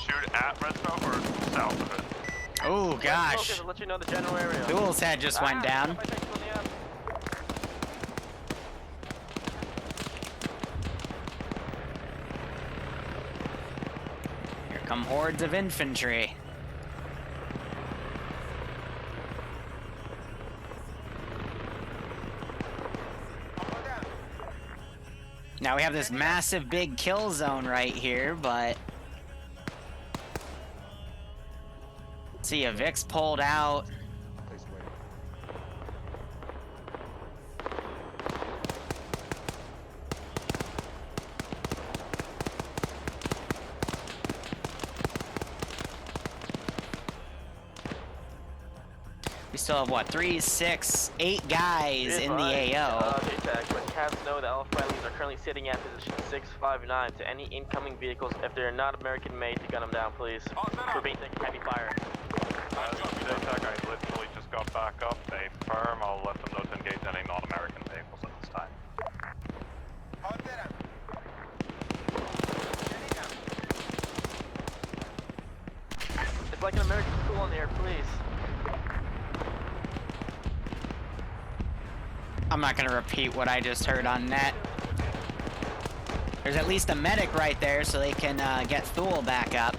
Shoot at red smoke or south of it? Oh gosh. Focus, let you know the general area. Duel's head just went down. Here come hordes of infantry. Now we have this massive big kill zone right here, but... See, a Vix pulled out. We still have, what, 3, 6, 8 guys in the AO. JTAC, when Cavs know that all friendlies are currently sitting at position 659 to any incoming vehicles, if they're not American made, to gun them down, please. We're being taken heavy fire. JTAC, I literally just got back up. They firm. I'll let them know to engage any non-American vehicles at this time. It's like an American school on the air, please. I'm not gonna repeat what I just heard on net. There's at least a medic right there so they can get Thule back up.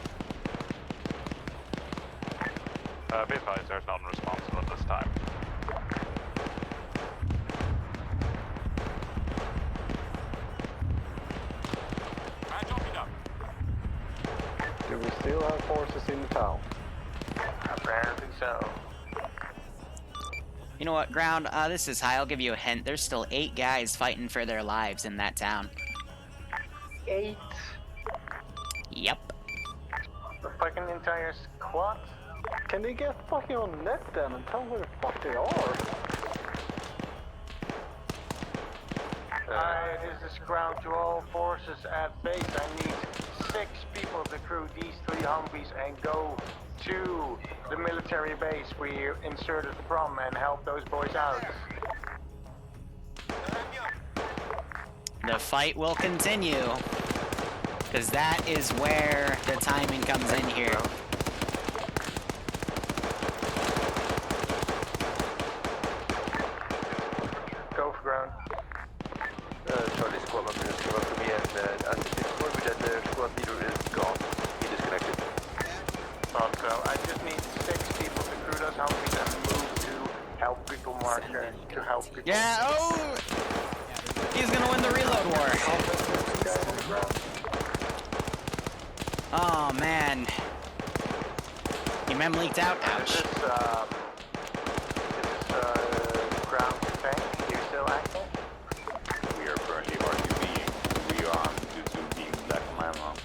Be advised, there's not responsible at this time. Do we still have forces in the town? Apparently so. You know what, Ground, this is high. I'll give you a hint. There's still 8 guys fighting for their lives in that town. 8? Yep. The fucking entire squad? Can they get fucking on net then and tell where the fuck they are? This is ground to all forces at base. I need 6 people to crew these 3 Humvees and go to the military base we inserted from and help those boys out. The fight will continue, because that is where the timing comes in here. Go for ground. Charlie squad member just came up to me and informed me that the squad leader is gone. He disconnected. So I just need 6 people to crew those Humvees and move to help tactical marker to help people. Yeah, oh! He's gonna win the reload war. Oh, man. Your mem leaked out. Ouch. Is this ground tank? You still active? We are currently RTBing. We are due to being back from my mom.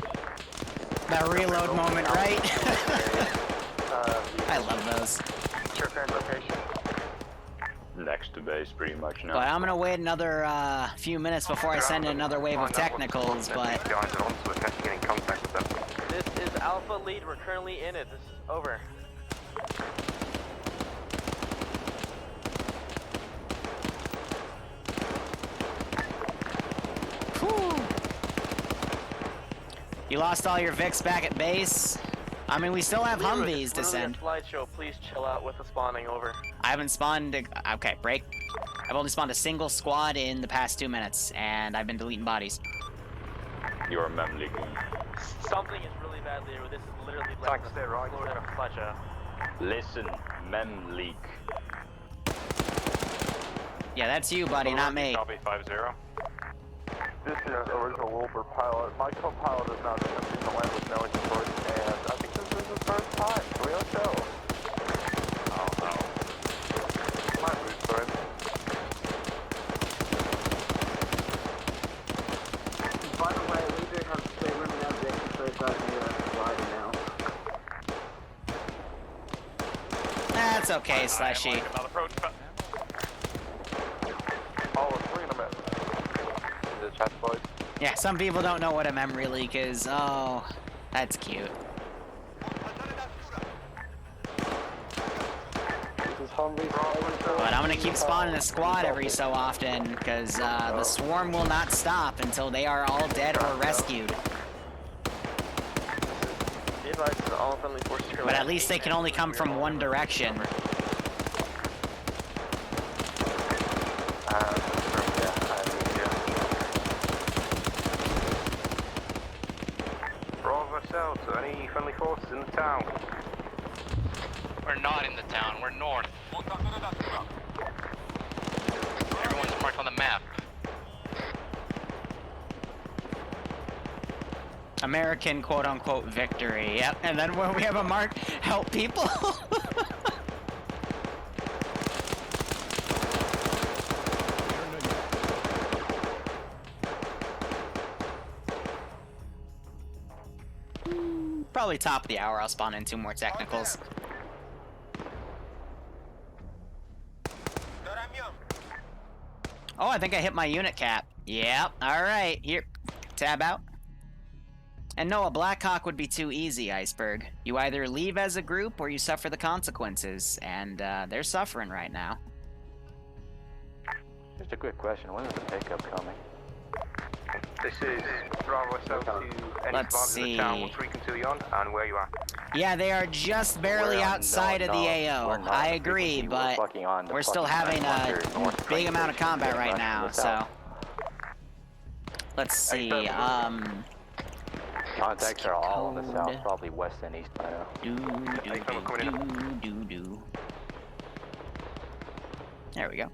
That reload moment, right? I love those. What's your current location? Next to base, pretty much now. But I'm gonna wait another few minutes before I send in another wave of technicals, but... This is Alpha Lead, we're currently in it. This is over. Whew. You lost all your Vics back at base? I mean, we still have Humvees to send. Slideshow, please chill out with the spawning, over. I haven't spawned... Okay, break. I've only spawned a single squad in the past 2 minutes, and I've been deleting bodies. Your mem leaking. Something is really bad, Liru. This is literally like slower than a fletcher. Listen, mem leak. Yeah, that's you, buddy, not me. Copy 5-0. This is original Wilbur pilot. My co-pilot is now attempting to land with no inventory, and I think this is his first time. Real show. Oh no. My boots for him. By the way, we do have stateroom navigation, so it's not sliding now. That's okay, Slashy. Yeah, some people don't know what a memory leak is. Oh, that's cute. But I'm gonna keep spawning a squad every so often, because the swarm will not stop until they are all dead or rescued. But at least they can only come from one direction. So any friendly forces in the town? We're not in the town, we're north. Everyone's marked on the map. American quote-unquote victory. Yep, and then when we have a mark, help people. Probably top of the hour, I'll spawn in 2 more technicals. Oh, I think I hit my unit cap. Yep, alright, here. Tab out. And no, a Blackhawk would be too easy, Iceberg. You either leave as a group or you suffer the consequences, and they're suffering right now. Just a quick question, when is the pickup coming? This is Bravo South to any Let's in the town with frequency on and where you are. Yeah, they are just barely outside of the AO. I agree, but we're still having a big amount of combat right now, so... Let's see, Contacts are all in the south, probably west and east by now. There we go.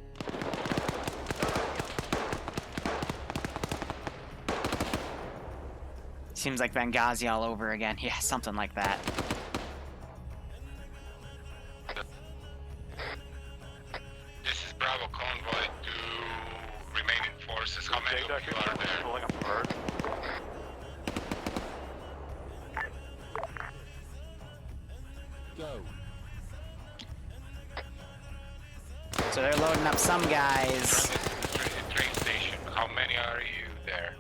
Seems like Benghazi all over again. Yeah, something like that. This is Bravo convoy to remaining forces. How many of you are there? Go. So they're loading up some guys. Train station. How many are you there?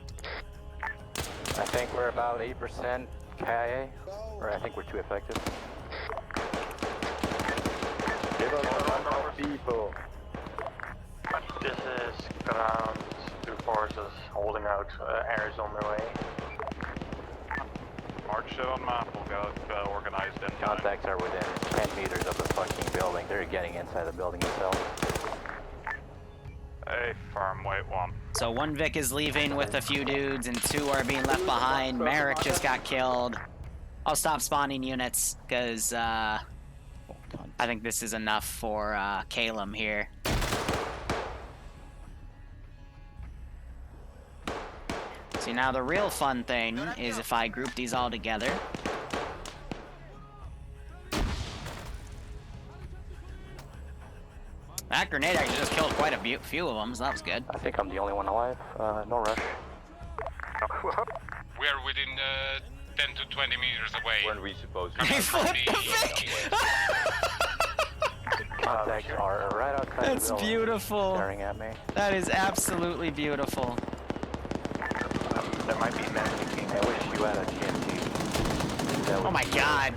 I think we're about 8% KIA, or I think we're too effective. Give us a lot of people. This is ground 2 forces holding out airs on their way. March it on map, we'll get organized in time. Contacts are within 10 meters of the fucking building. They're getting inside the building itself. Hey, firm, wait 1. So 1 Vic is leaving with a few dudes, and 2 are being left behind. Merrick just got killed. I'll stop spawning units, because, I think this is enough for Calum here. See, now the real fun thing is if I group these all together. That grenade actually just killed quite a few of them, so that was good. I think I'm the only one alive. No rush. We are within 10 to 20 meters away. When we supposed to? Contacts are right outside That's the building, beautiful. staring at me. That is absolutely beautiful. There might be men thinking, I wish you had a GMT. Oh my god.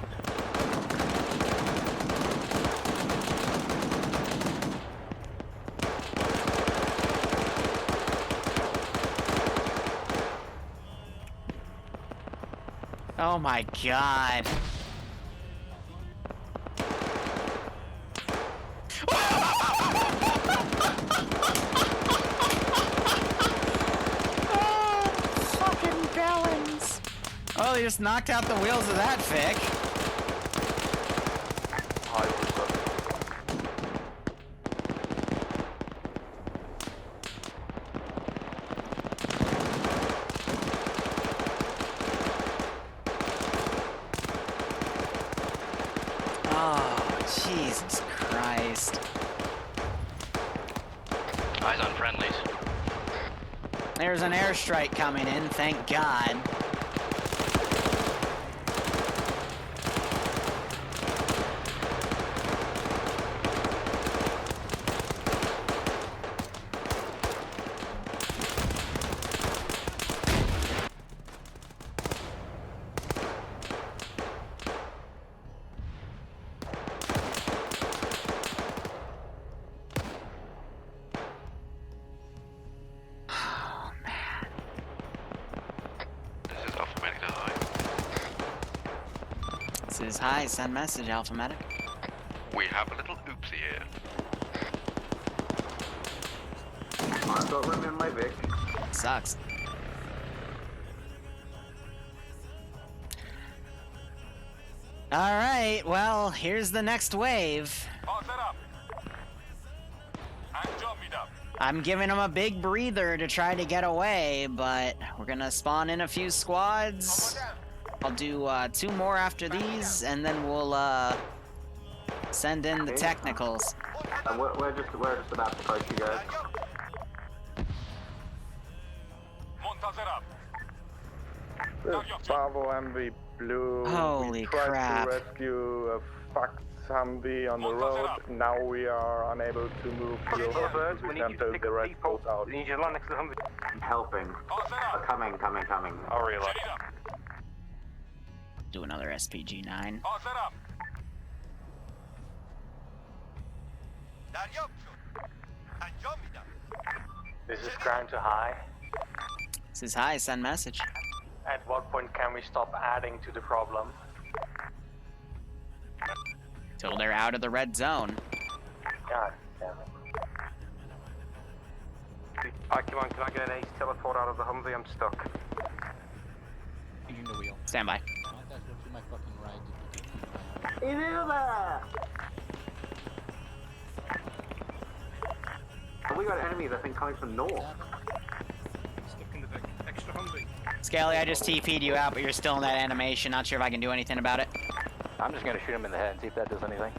Oh my god. Fucking balance. Oh, they just knocked out the wheels of that Vic. Oh, Jesus Christ. Eyes on friendlies. There's an airstrike coming in, thank God. This is hi, send message, Alpha-Medic. We have a little oopsie here. I've got room in my Vic. Sucks. Alright, well, here's the next wave. I'm giving them a big breather to try to get away, but we're gonna spawn in a few squads. I'll do 2 more after these, and then we'll send in the technicals. We're just about to fight you guys. This is Bravo MV Blue. Holy we tried crap. to rescue a fucked Humvee on the road. Now we are unable to move to the Birds, we need you to until pick the up rest people. goes out. We need you to land next to the Humvee. I'm helping. Coming. I'll reload. Do another SPG-9. This is ground to high. This is hi, send message. At what point can we stop adding to the problem? Till they're out of the red zone. God damn it. Acuman, can I get an ace teleport out of the Humvee? I'm stuck. Using the wheel. Stand by. Contact went to my fucking right. We got enemies, I think, coming from north. Stuck in the Vic. Extra Humvee. Scaly, I just TP'd you out, but you're still in that animation. Not sure if I can do anything about it. I'm just gonna shoot him in the head and see if that does anything.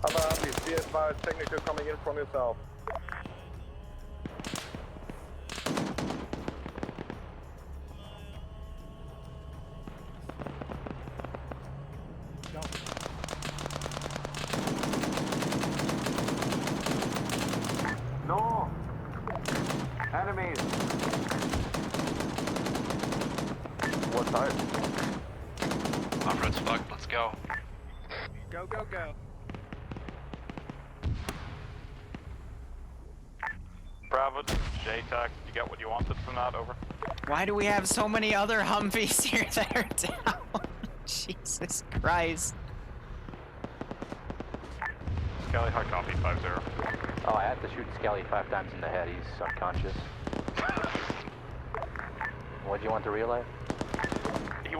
Other Humvees, be advised, technical coming in from yourself. No! Enemies! What side? Off-road's fucked, let's go. Go. Bravo, JTAC, you got what you wanted from that, over. Why do we have so many other Humvees here that are down? Jesus Christ. Scally, high copy, 5-0. Oh, I had to shoot Scally 5 times in the head, he's unconscious. What do you want to relay? He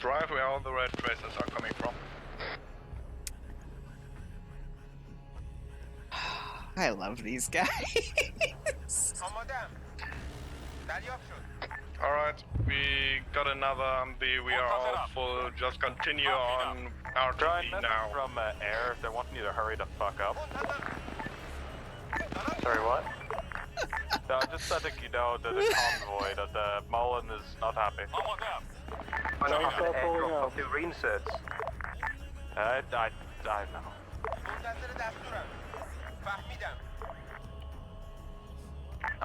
drive where all the red traces are coming from. I love these guys. Alright, we got another Humvee, we are all full, just continue on our Try RTD now. from air, they're wanting you to hurry the fuck up. Sorry, what? No, just letting you know that the convoy, that the Mullen is not happy. I don't have an airdrop of the reinsets. I know.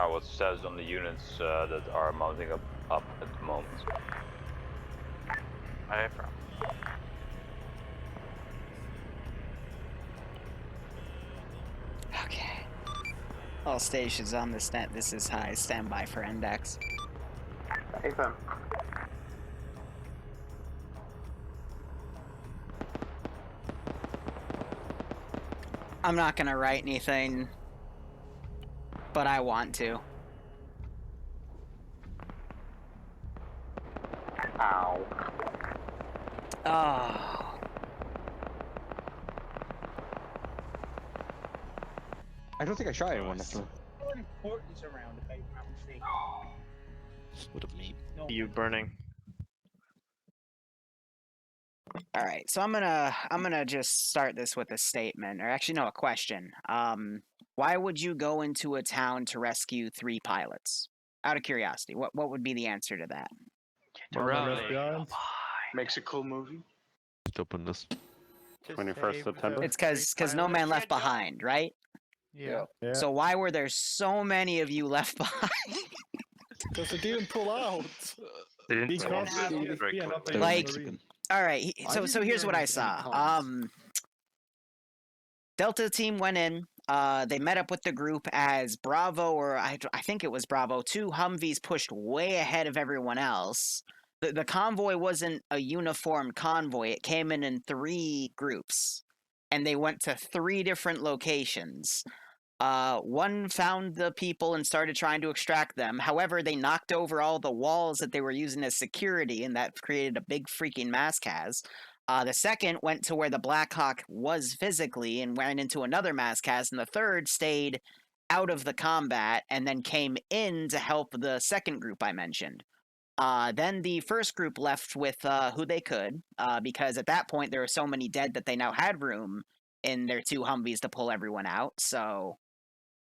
What says on the units that are mounting up at the moment? Okay. All stations on this net. This is high. Stand by for index. Affirm. I'm not gonna write anything, but I want to. Ow. Oh. I don't think I shot anyone, actually. Importance around if I'm not mistaken. What a meme. No. You burning. All right, so I'm gonna just start this with a statement, or actually no, a question. Why would you go into a town to rescue 3 pilots? Out of curiosity, what would be the answer to that? Makes a cool movie. Just open this. 21st September. It's because no man left behind, right? Yeah. So why were there so many of you left behind? Because they didn't pull out. They didn't Because pull out the very TSB and not the quickly. Like, Marine. all right. So didn't here's hear what I any saw. comments. Delta team went in. They met up with the group as Bravo, or I think it was Bravo. 2 Humvees pushed way ahead of everyone else. The convoy wasn't a uniformed convoy. It came in 3 groups, and they went to 3 different locations. One found the people and started trying to extract them. However, they knocked over all the walls that they were using as security, and that created a big freaking mass-cas. The second went to where the Blackhawk was physically and went into another mass-cas, and the third stayed out of the combat and then came in to help the second group I mentioned. Then the first group left with who they could, because at that point there were so many dead that they now had room in their 2 Humvees to pull everyone out, so...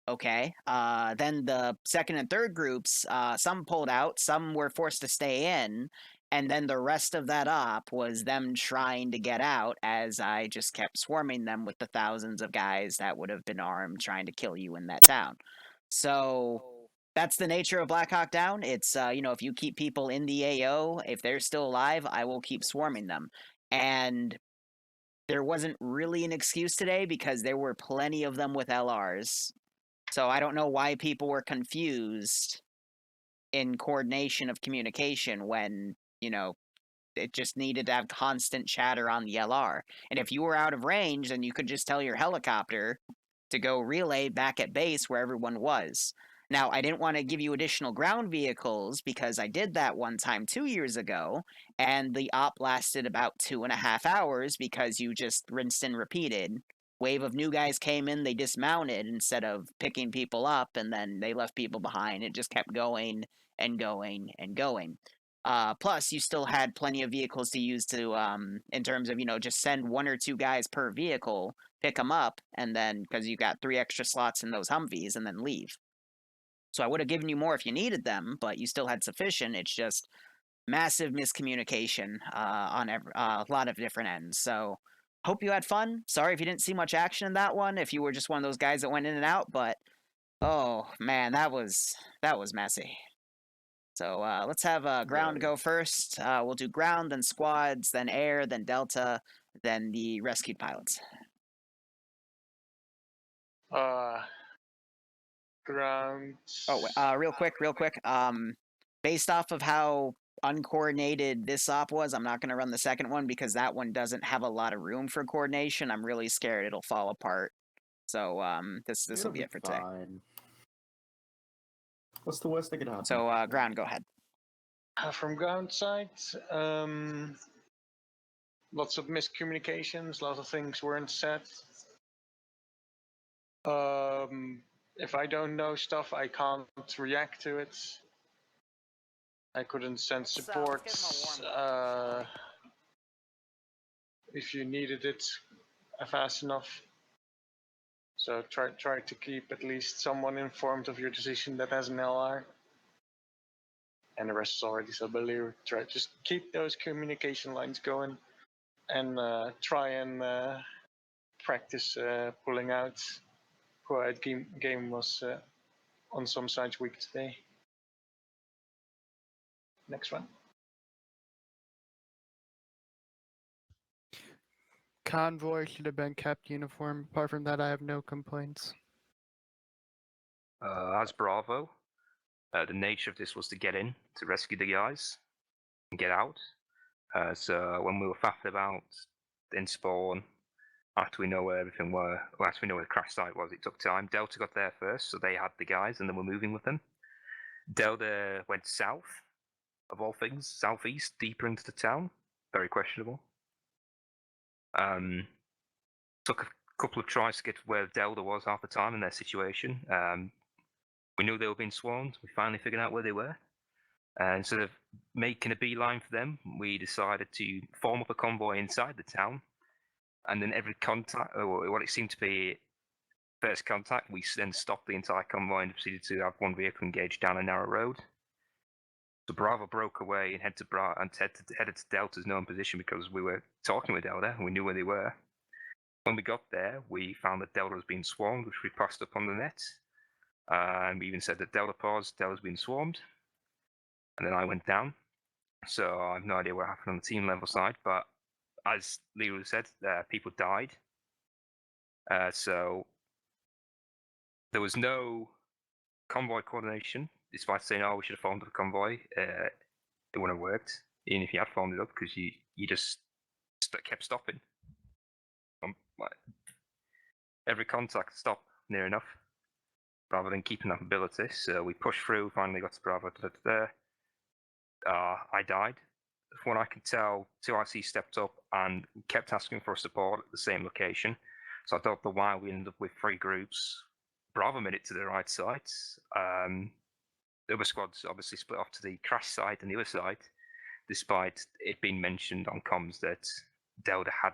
Okay. Then the second and third groups, some pulled out, some were forced to stay in, and then the rest of that op was them trying to get out as I just kept swarming them with the thousands of guys that would have been armed trying to kill you in that town. So that's the nature of Black Hawk Down. It's, if you keep people in the AO, if they're still alive, I will keep swarming them. And there wasn't really an excuse today because there were plenty of them with LRs. So I don't know why people were confused in coordination of communication when, it just needed to have constant chatter on the LR. And if you were out of range, then you could just tell your helicopter to go relay back at base where everyone was. Now, I didn't want to give you additional ground vehicles because I did that one time 2 years ago, and the op lasted about 2.5 hours because you just rinsed and repeated. Wave of new guys came in, they dismounted instead of picking people up, and then they left people behind. It just kept going and going and going. Plus, you still had plenty of vehicles to use to, in terms of, just send 1 or 2 guys per vehicle, pick them up, and then, because you got 3 extra slots in those Humvees, and then leave. So I would have given you more if you needed them, but you still had sufficient. It's just massive miscommunication on a lot of different ends. So... hope you had fun. Sorry if you didn't see much action in that one, if you were just one of those guys that went in and out, but oh man, that was messy. So let's have ground go first. We'll do ground, then squads, then air, then Delta, then the rescued pilots. Ground. Oh, real quick. Based off of how uncoordinated this op was, I'm not going to run the second one because that one doesn't have a lot of room for coordination. I'm really scared it'll fall apart. So this will be it for today. What's the worst that could happen? So ground, go ahead. From ground side, lots of miscommunications, lots of things weren't said. If I don't know stuff, I can't react to it. I couldn't send support if you needed it fast enough. So try to keep at least someone informed of your decision that has an LR. And the rest is already said by Liru. Just keep those communication lines going, and try and practice pulling out. Quiet game was on some sides weak today. Next one. Convoy should have been kept uniform. Apart from that, I have no complaints. As Bravo, the nature of this was to get in, to rescue the guys, and get out. So when we were faffing about in spawn, after we know where everything were, or after we know where the crash site was, it took time. Delta got there first, so they had the guys, and then we're moving with them. Delta went south, of all things, southeast, deeper into the town. Very questionable. Took a couple of tries to get where Delta was half the time in their situation. We knew they were being swarmed. We finally figured out where they were. And instead of making a beeline for them, we decided to form up a convoy inside the town. And then every contact, or what it seemed to be first contact, we then stopped the entire convoy and proceeded to have one vehicle engaged down a narrow road. So Bravo broke away and headed to Delta's known position because we were talking with Delta and we knew where they were. When we got there, we found that Delta was being swarmed, which we passed up on the net. And we even said that Delta's been swarmed. And then I went down. So I have no idea what happened on the team level side, but as Liru said, people died. So there was no convoy coordination, despite saying, oh, we should have formed up a convoy. It wouldn't have worked, even if you had formed it up, because you just kept stopping. Every contact stopped near enough, rather than keeping that ability. So we pushed through, finally got to Bravo. I died. From what I could tell, 2IC stepped up and kept asking for support at the same location. So I don't know why we ended up with 3 groups. Bravo made it to the right side. The other squads obviously split off to the crash site and the other side, despite it being mentioned on comms that Delta had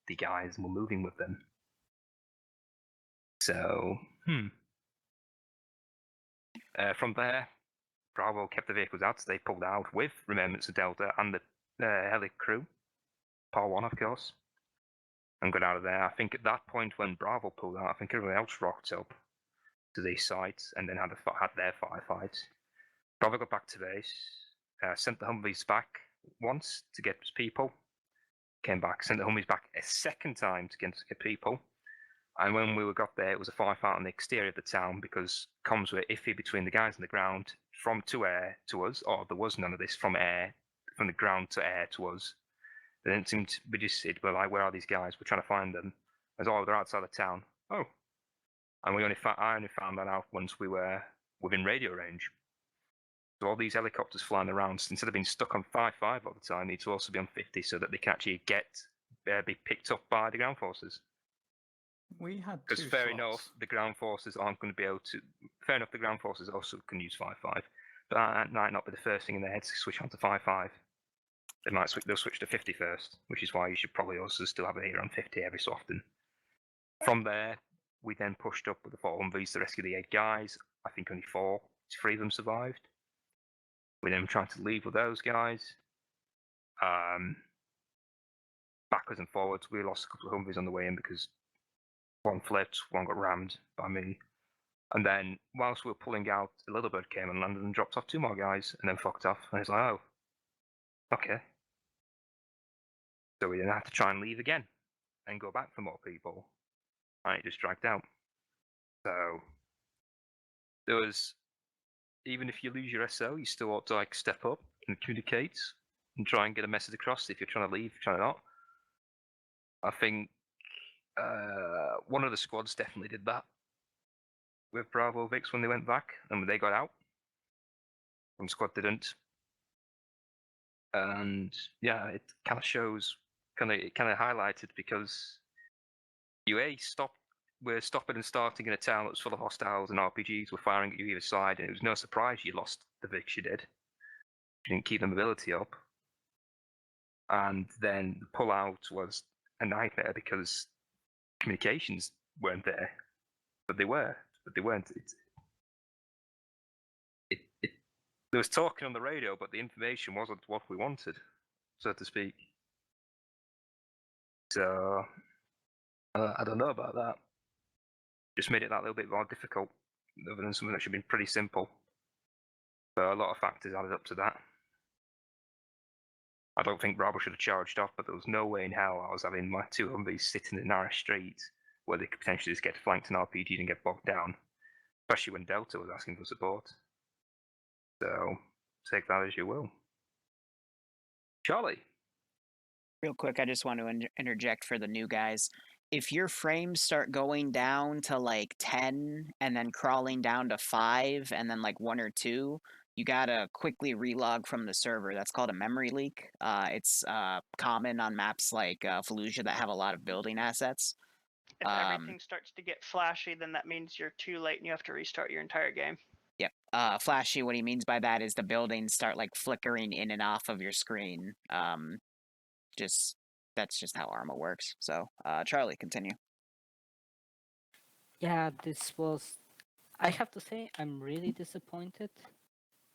the guys and were moving with them. So, from there, Bravo kept the vehicles out, so they pulled out with remembrance of Delta and the heli crew, Par 1 of course, and got out of there. I think at that point when Bravo pulled out, I think everyone else rocked up to these sites and then had their firefight. Bravo got back to base, sent the Humvees back once to get people, came back, sent the Humvees back a second time to get people. And when we got there, it was a firefight on the exterior of the town because comms were iffy between the guys on the ground from to air to us, or there was none of this from the ground to air to us. They didn't seem to, we just said, well, like, where are these guys? We're trying to find them. As oh, they're outside the town. Oh. And I only found that out once we were within radio range. So all these helicopters flying around, instead of being stuck on 5-5 all the time, need to also be on 50 so that they can actually be picked up by the ground forces. We had because fair enough, the ground forces aren't going to be able to. Fair enough, the ground forces also can use 5-5, but that might not be the first thing in their heads to switch on to 5-5. They'll switch to 50 first, which is why you should probably also still have it here on 50 every so often. From there, we then pushed up with the 4 Humvees to rescue the 8 guys. I think only 3 of them survived. We then tried to leave with those guys. Backwards and forwards, we lost a couple of Humvees on the way in because one flipped, one got rammed by me. And then, whilst we were pulling out, a little bird came and landed and dropped off 2 more guys and then fucked off. And it's like, oh, okay. So we then had to try and leave again and go back for more people. And it just dragged out. So, there was, even if you lose your SO, you still ought to like step up and communicate and try and get a message across if you're trying to leave, trying to not. I think one of the squads definitely did that with Bravo Vix when they went back and when they got out. One squad didn't. And yeah, it kind of shows kind of highlighted because UA were stopping and starting in a town that was full of hostiles and RPGs were firing at you either side, and it was no surprise you lost the Vix you did. You didn't keep the mobility up. And then the pullout was a nightmare because communications weren't there. But they were. But they weren't. There was talking on the radio, but the information wasn't what we wanted, so to speak. So, I don't know about that. Just made it that little bit more difficult, other than something that should have been pretty simple. So a lot of factors added up to that. I don't think Bravo should have charged off, but there was no way in hell I was having my two Humvees sitting in a narrow street where they could potentially just get flanked and RPG'd and get bogged down, especially when Delta was asking for support. So, take that as you will. Charlie? Real quick, I just want to interject for the new guys. If your frames start going down to like 10 and then crawling down to 5 and then like 1 or 2, you gotta quickly relog from the server. That's called a memory leak. It's common on maps like Fallujah that have a lot of building assets. If everything starts to get flashy, then that means you're too late and you have to restart your entire game. Yep. Flashy, what he means by that is the buildings start like flickering in and off of your screen. That's just how Arma works. So, Charlie, continue. Yeah, this was... I have to say, I'm really disappointed.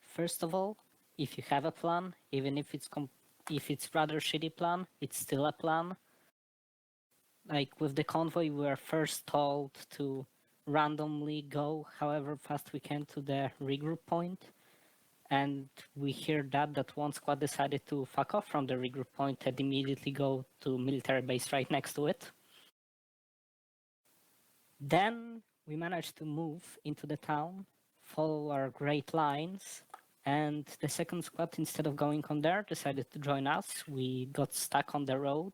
First of all, if you have a plan, even if it's rather shitty plan, it's still a plan. Like with the convoy, we were first told to randomly go however fast we can to the regroup point. And we hear that one squad decided to fuck off from the regroup point and immediately go to military base right next to it. Then we managed to move into the town, follow our great lines, and the second squad, instead of going on there, decided to join us. We got stuck on the road.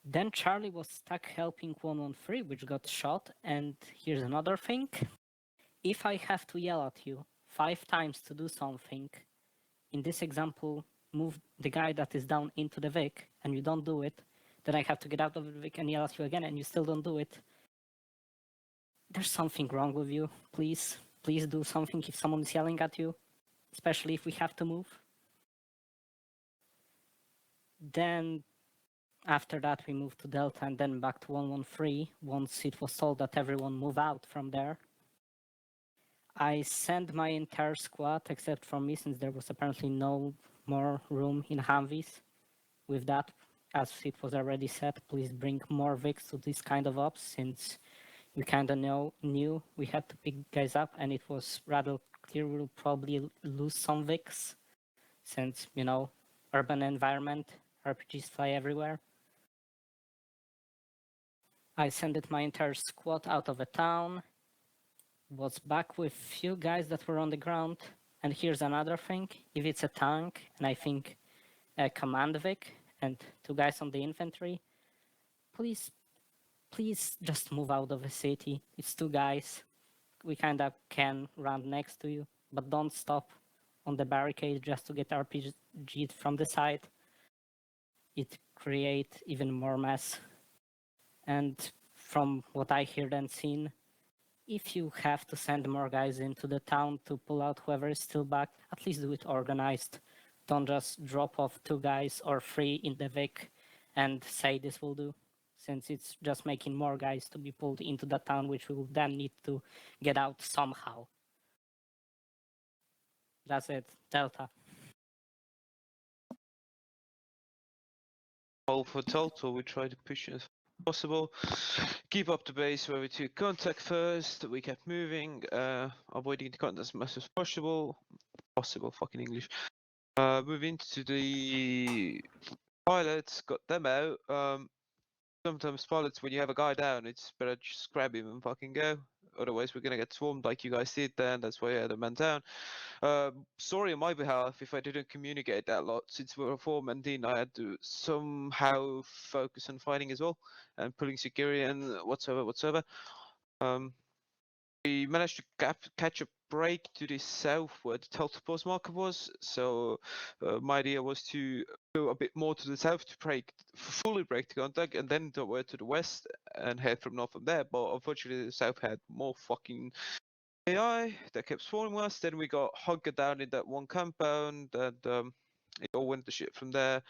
Then Charlie was stuck helping 113, which got shot, and here's another thing. If I have to yell at you 5 times to do something, in this example, move the guy that is down into the Vic, and you don't do it, then I have to get out of the Vic and yell at you again, and you still don't do it. There's something wrong with you. Please do something if someone is yelling at you, especially if we have to move. Then, after that, we moved to Delta and then back to 113 once it was told that everyone move out from there. I sent my entire squad, except for me, since there was apparently no more room in Humvees. With that, as it was already said, please bring more Vics to this kind of ops, since we kind of knew we had to pick guys up, and it was rather clear we'll probably lose some Vics, since, urban environment, RPGs fly everywhere. I sent my entire squad out of the town, was back with few guys that were on the ground, and here's another thing. If it's a tank, and I think a command Vic, and 2 guys on the infantry, please just move out of the city. It's 2 guys. We kind of can run next to you, but don't stop on the barricade just to get RPG'd from the side. It creates even more mess. And from what I heard and seen, if you have to send more guys into the town to pull out whoever is still back, at least do it organized. Don't just drop off 2 guys or 3 in the Vic and say this will do, since it's just making more guys to be pulled into the town, which we will then need to get out somehow. That's it. Delta. All for Delta, we try to push as possible. Keep up the base where we took contact first. We kept moving, avoiding the contact as much as possible. Fucking English. Move into the pilots, got them out. Sometimes pilots, when you have a guy down, it's better just grab him and fucking go. Otherwise, we're gonna get swarmed like you guys did then. That's why I had a man down. Sorry on my behalf if I didn't communicate that lot. Since we were 4-man team, I had to somehow focus on fighting as well and pulling security and whatsoever. we managed to catch a break to the south where the teleport marker was. So my idea was to go a bit more to the south to fully break the contact, and then to the west and head from north from there. But unfortunately, the south had more fucking AI that kept spawning us. Then we got hunkered down in that one compound, and it all went to shit from there.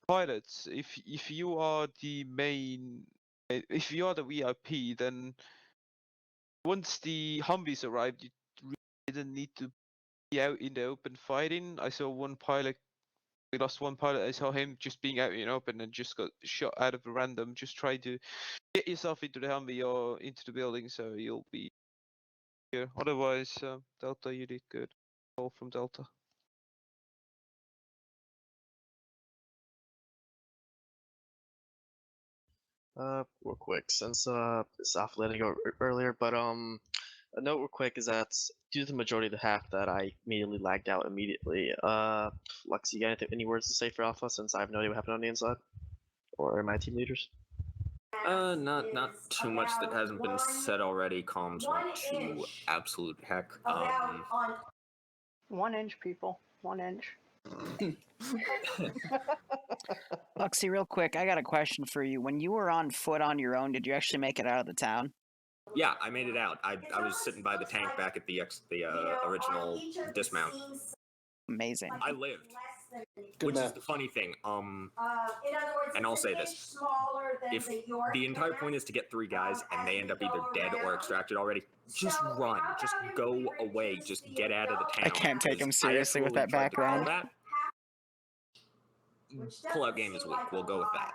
Pilots, if you are the main, if you are the VIP, then once the Humvees arrived, you really didn't need to be out in the open fighting. I saw one pilot. We lost one pilot. I saw him just being out in open and just got shot out of random. Just try to get yourself into the Humvee or into the building, so you'll be here. Otherwise, Delta, you did good. All from Delta. Real quick, since this Alpha letting go earlier, but a note real quick is that due to the majority of the hack that I immediately lagged out immediately. Lux, you got any words to say for Alpha since I have no idea what happened on the inside, or my team leaders? Not too much that hasn't been said already. Comms went to absolute heck. 1 inch, people. 1 inch. Luxy, real quick, I got a question for you. When you were on foot on your own, did you actually make it out of the town? Yeah, I made it out. I was sitting by the tank back at the original dismount. Amazing. I lived. Which is the funny thing. And I'll say this: if the entire point is to get 3 guys and they end up either dead or extracted already, just run. Just go away. Just get out of the town. I can't take him seriously with that background. Pull-out game is weak. We'll go with that.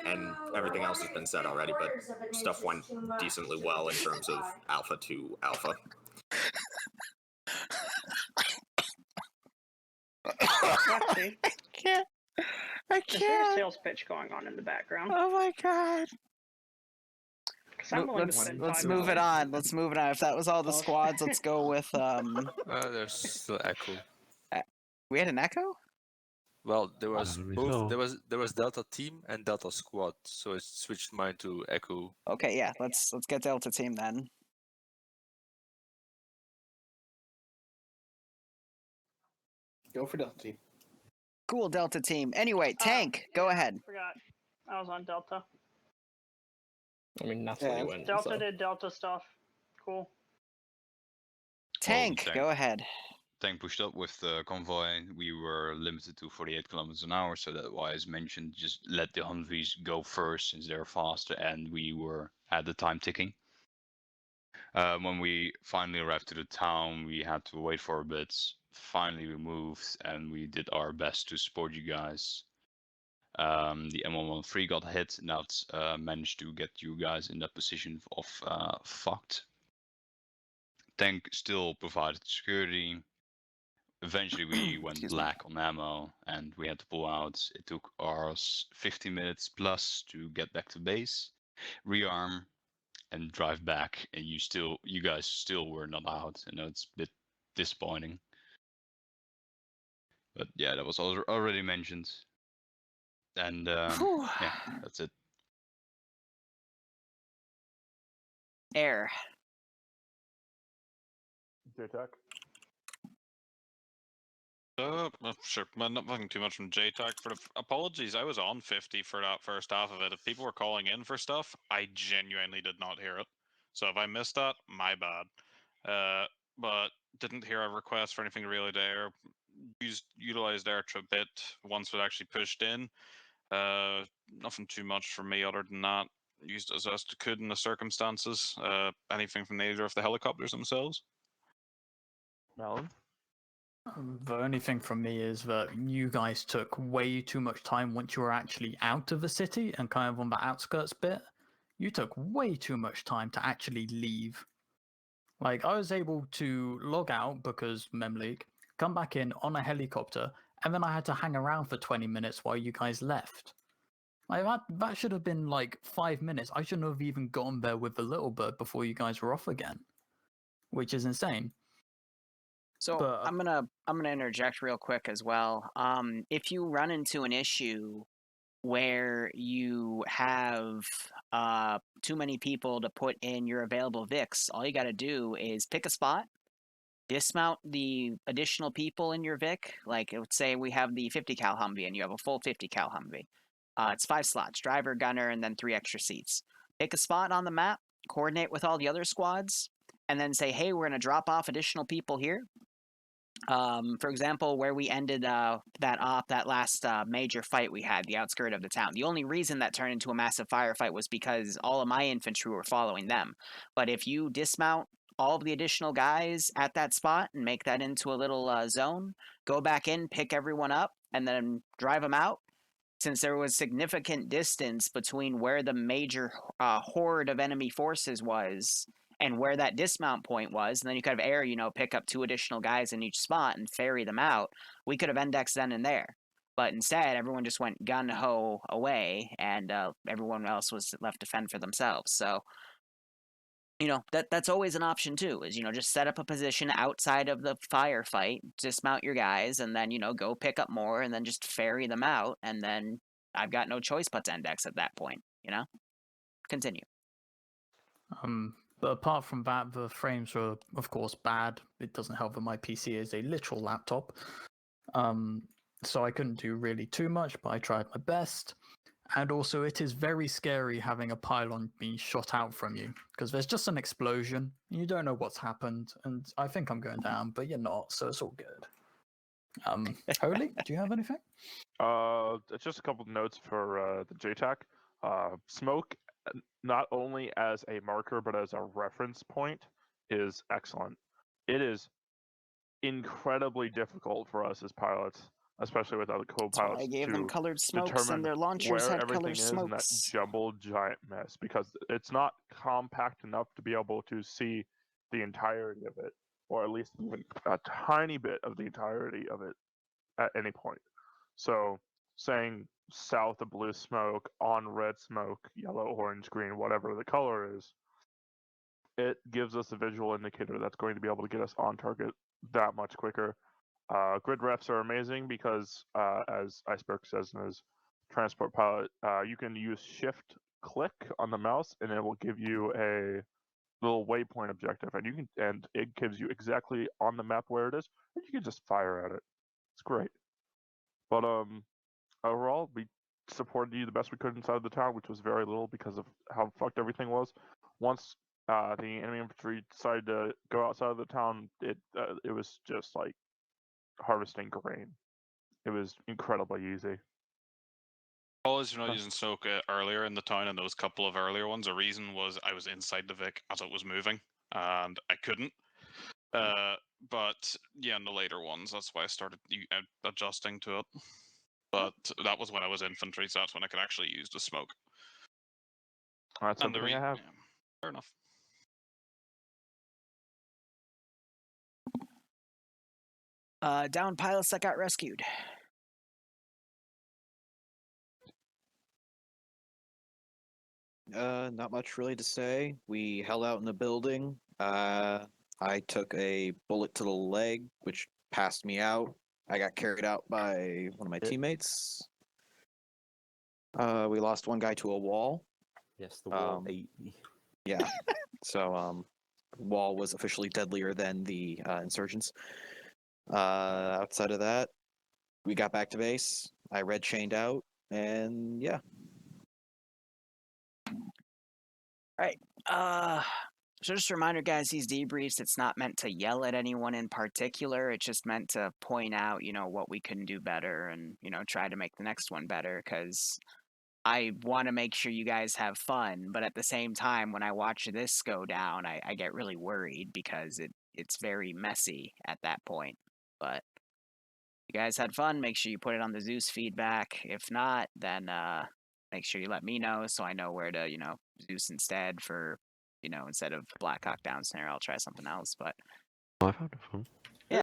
And everything else has been said already, but stuff went decently well in terms of Alpha to Alpha. Roxy, I can't. Is there a sales pitch going on in the background? Oh my god. Let's move it on. Let's move it on. If that was all the squads, let's go with There's still echo. We had an echo? Well, there was both. There was Delta team and Delta squad, so I switched mine to echo. Okay, yeah. Let's get Delta team then. Go for Delta team. Cool, Delta team. Anyway, tank, go ahead. Forgot. I was on Delta. I mean, that's where you went. Delta did Delta stuff. Cool. Tank, go ahead. Tank pushed up with the convoy. We were limited to 48 kilometers an hour, so that's why, as mentioned, just let the Humvees go first since they're faster, and we were at the time ticking. When we finally arrived to the town, we had to wait for a bit. Finally, we moved, and we did our best to support you guys. The M113 got hit, and that managed to get you guys in that position of fucked. Tank still provided security. Eventually, we went black on ammo, and we had to pull out. It took us 50 minutes plus to get back to base, rearm, and drive back. And you guys still were not out. I know it's a bit disappointing, but yeah, that was already mentioned. And yeah, that's it. Air. JTAC. Sure, but nothing too much from JTAC. For the apologies, I was on 50 for that first half of it. If people were calling in for stuff, I genuinely did not hear it. So if I missed that, my bad. But didn't hear a request for anything really there. Utilized air a bit once it actually pushed in. Nothing too much for me other than that. Used as best I could in the circumstances. Anything from either of the helicopters themselves? No. The only thing from me is that you guys took way too much time once you were actually out of the city and kind of on the outskirts bit. You took way too much time to actually leave. Like, I was able to log out because Memleak, come back in on a helicopter, and then I had to hang around for 20 minutes while you guys left. Like, that should have been like 5 minutes. I shouldn't have even gotten there with the little bird before you guys were off again, which is insane. So I'm gonna interject real quick as well. If you run into an issue where you have too many people to put in your available Vics, all you got to do is pick a spot, dismount the additional people in your Vic. Like, let's say we have the 50 cal Humvee and you have a full 50 cal Humvee. It's 5 slots, driver, gunner, and then 3 extra seats. Pick a spot on the map, coordinate with all the other squads, and then say, hey, we're going to drop off additional people here. For example, where we ended that last major fight we had, the outskirt of the town. The only reason that turned into a massive firefight was because all of my infantry were following them. But if you dismount all of the additional guys at that spot and make that into a little zone, go back in, pick everyone up, and then drive them out. Since there was significant distance between where the major horde of enemy forces was and where that dismount point was, and then you could have pick up 2 additional guys in each spot and ferry them out, we could have indexed then and there. But instead, everyone just went gun-ho away, and everyone else was left to fend for themselves. So, that's always an option too, is, just set up a position outside of the firefight, dismount your guys, and then, go pick up more, and then just ferry them out, and then I've got no choice but to index at that point, Continue. But apart from that, the frames are, of course, bad. It doesn't help that my PC is a literal laptop. So I couldn't do really too much, but I tried my best. And also, it is very scary having a pylon being shot out from you, because there's just an explosion, and you don't know what's happened, and I think I'm going down, but you're not, so it's all good. Holy, do you have anything? Just a couple notes for the JTAC. Smoke, not only as a marker, but as a reference point, is excellent. It is incredibly difficult for us as pilots, especially with other co-pilots, I gave them colored smokes, determine and their launchers where had everything colored is in that smokes. jumbled giant mess, because it's not compact enough to be able to see the entirety of it, or at least even a tiny bit of the entirety of it at any point. So saying south of blue smoke, on red smoke, yellow, orange, green, whatever the color is, it gives us a visual indicator that's going to be able to get us on target that much quicker. Grid refs are amazing because, as Iceberg says in his transport pilot, you can use shift click on the mouse and it will give you a little waypoint objective, and it gives you exactly on the map where it is, and you can just fire at it. It's great. But overall, we supported you the best we could inside the town, which was very little because of how fucked everything was. Once the enemy infantry decided to go outside of the town, it was just like harvesting grain. It was incredibly easy. Apologies for not using smoke earlier in the town, and those couple of earlier ones. The reason was I was inside the Vic as it was moving, and I couldn't. But yeah, in the later ones, that's why I started adjusting to it. But that was when I was infantry, so that's when I could actually use the smoke. That's something I have. Yeah, fair enough. Down pilots that got rescued. Not much really to say. We held out in the building. I took a bullet to the leg, which passed me out. I got carried out by one of my teammates. We lost one guy to a wall. Yes, the wall ate me. Yeah. So, wall was officially deadlier than the insurgents. Outside of that, we got back to base. I red chained out, and yeah. Right. So just a reminder, guys, these debriefs, it's not meant to yell at anyone in particular. It's just meant to point out, what we can do better and, try to make the next one better, because I want to make sure you guys have fun. But at the same time, when I watch this go down, I get really worried because it's very messy at that point. But if you guys had fun, make sure you put it on the Zeus feedback. If not, then make sure you let me know so I know where to, Zeus instead for, instead of Black Hawk Down Snare, I'll try something else. But I've had fun.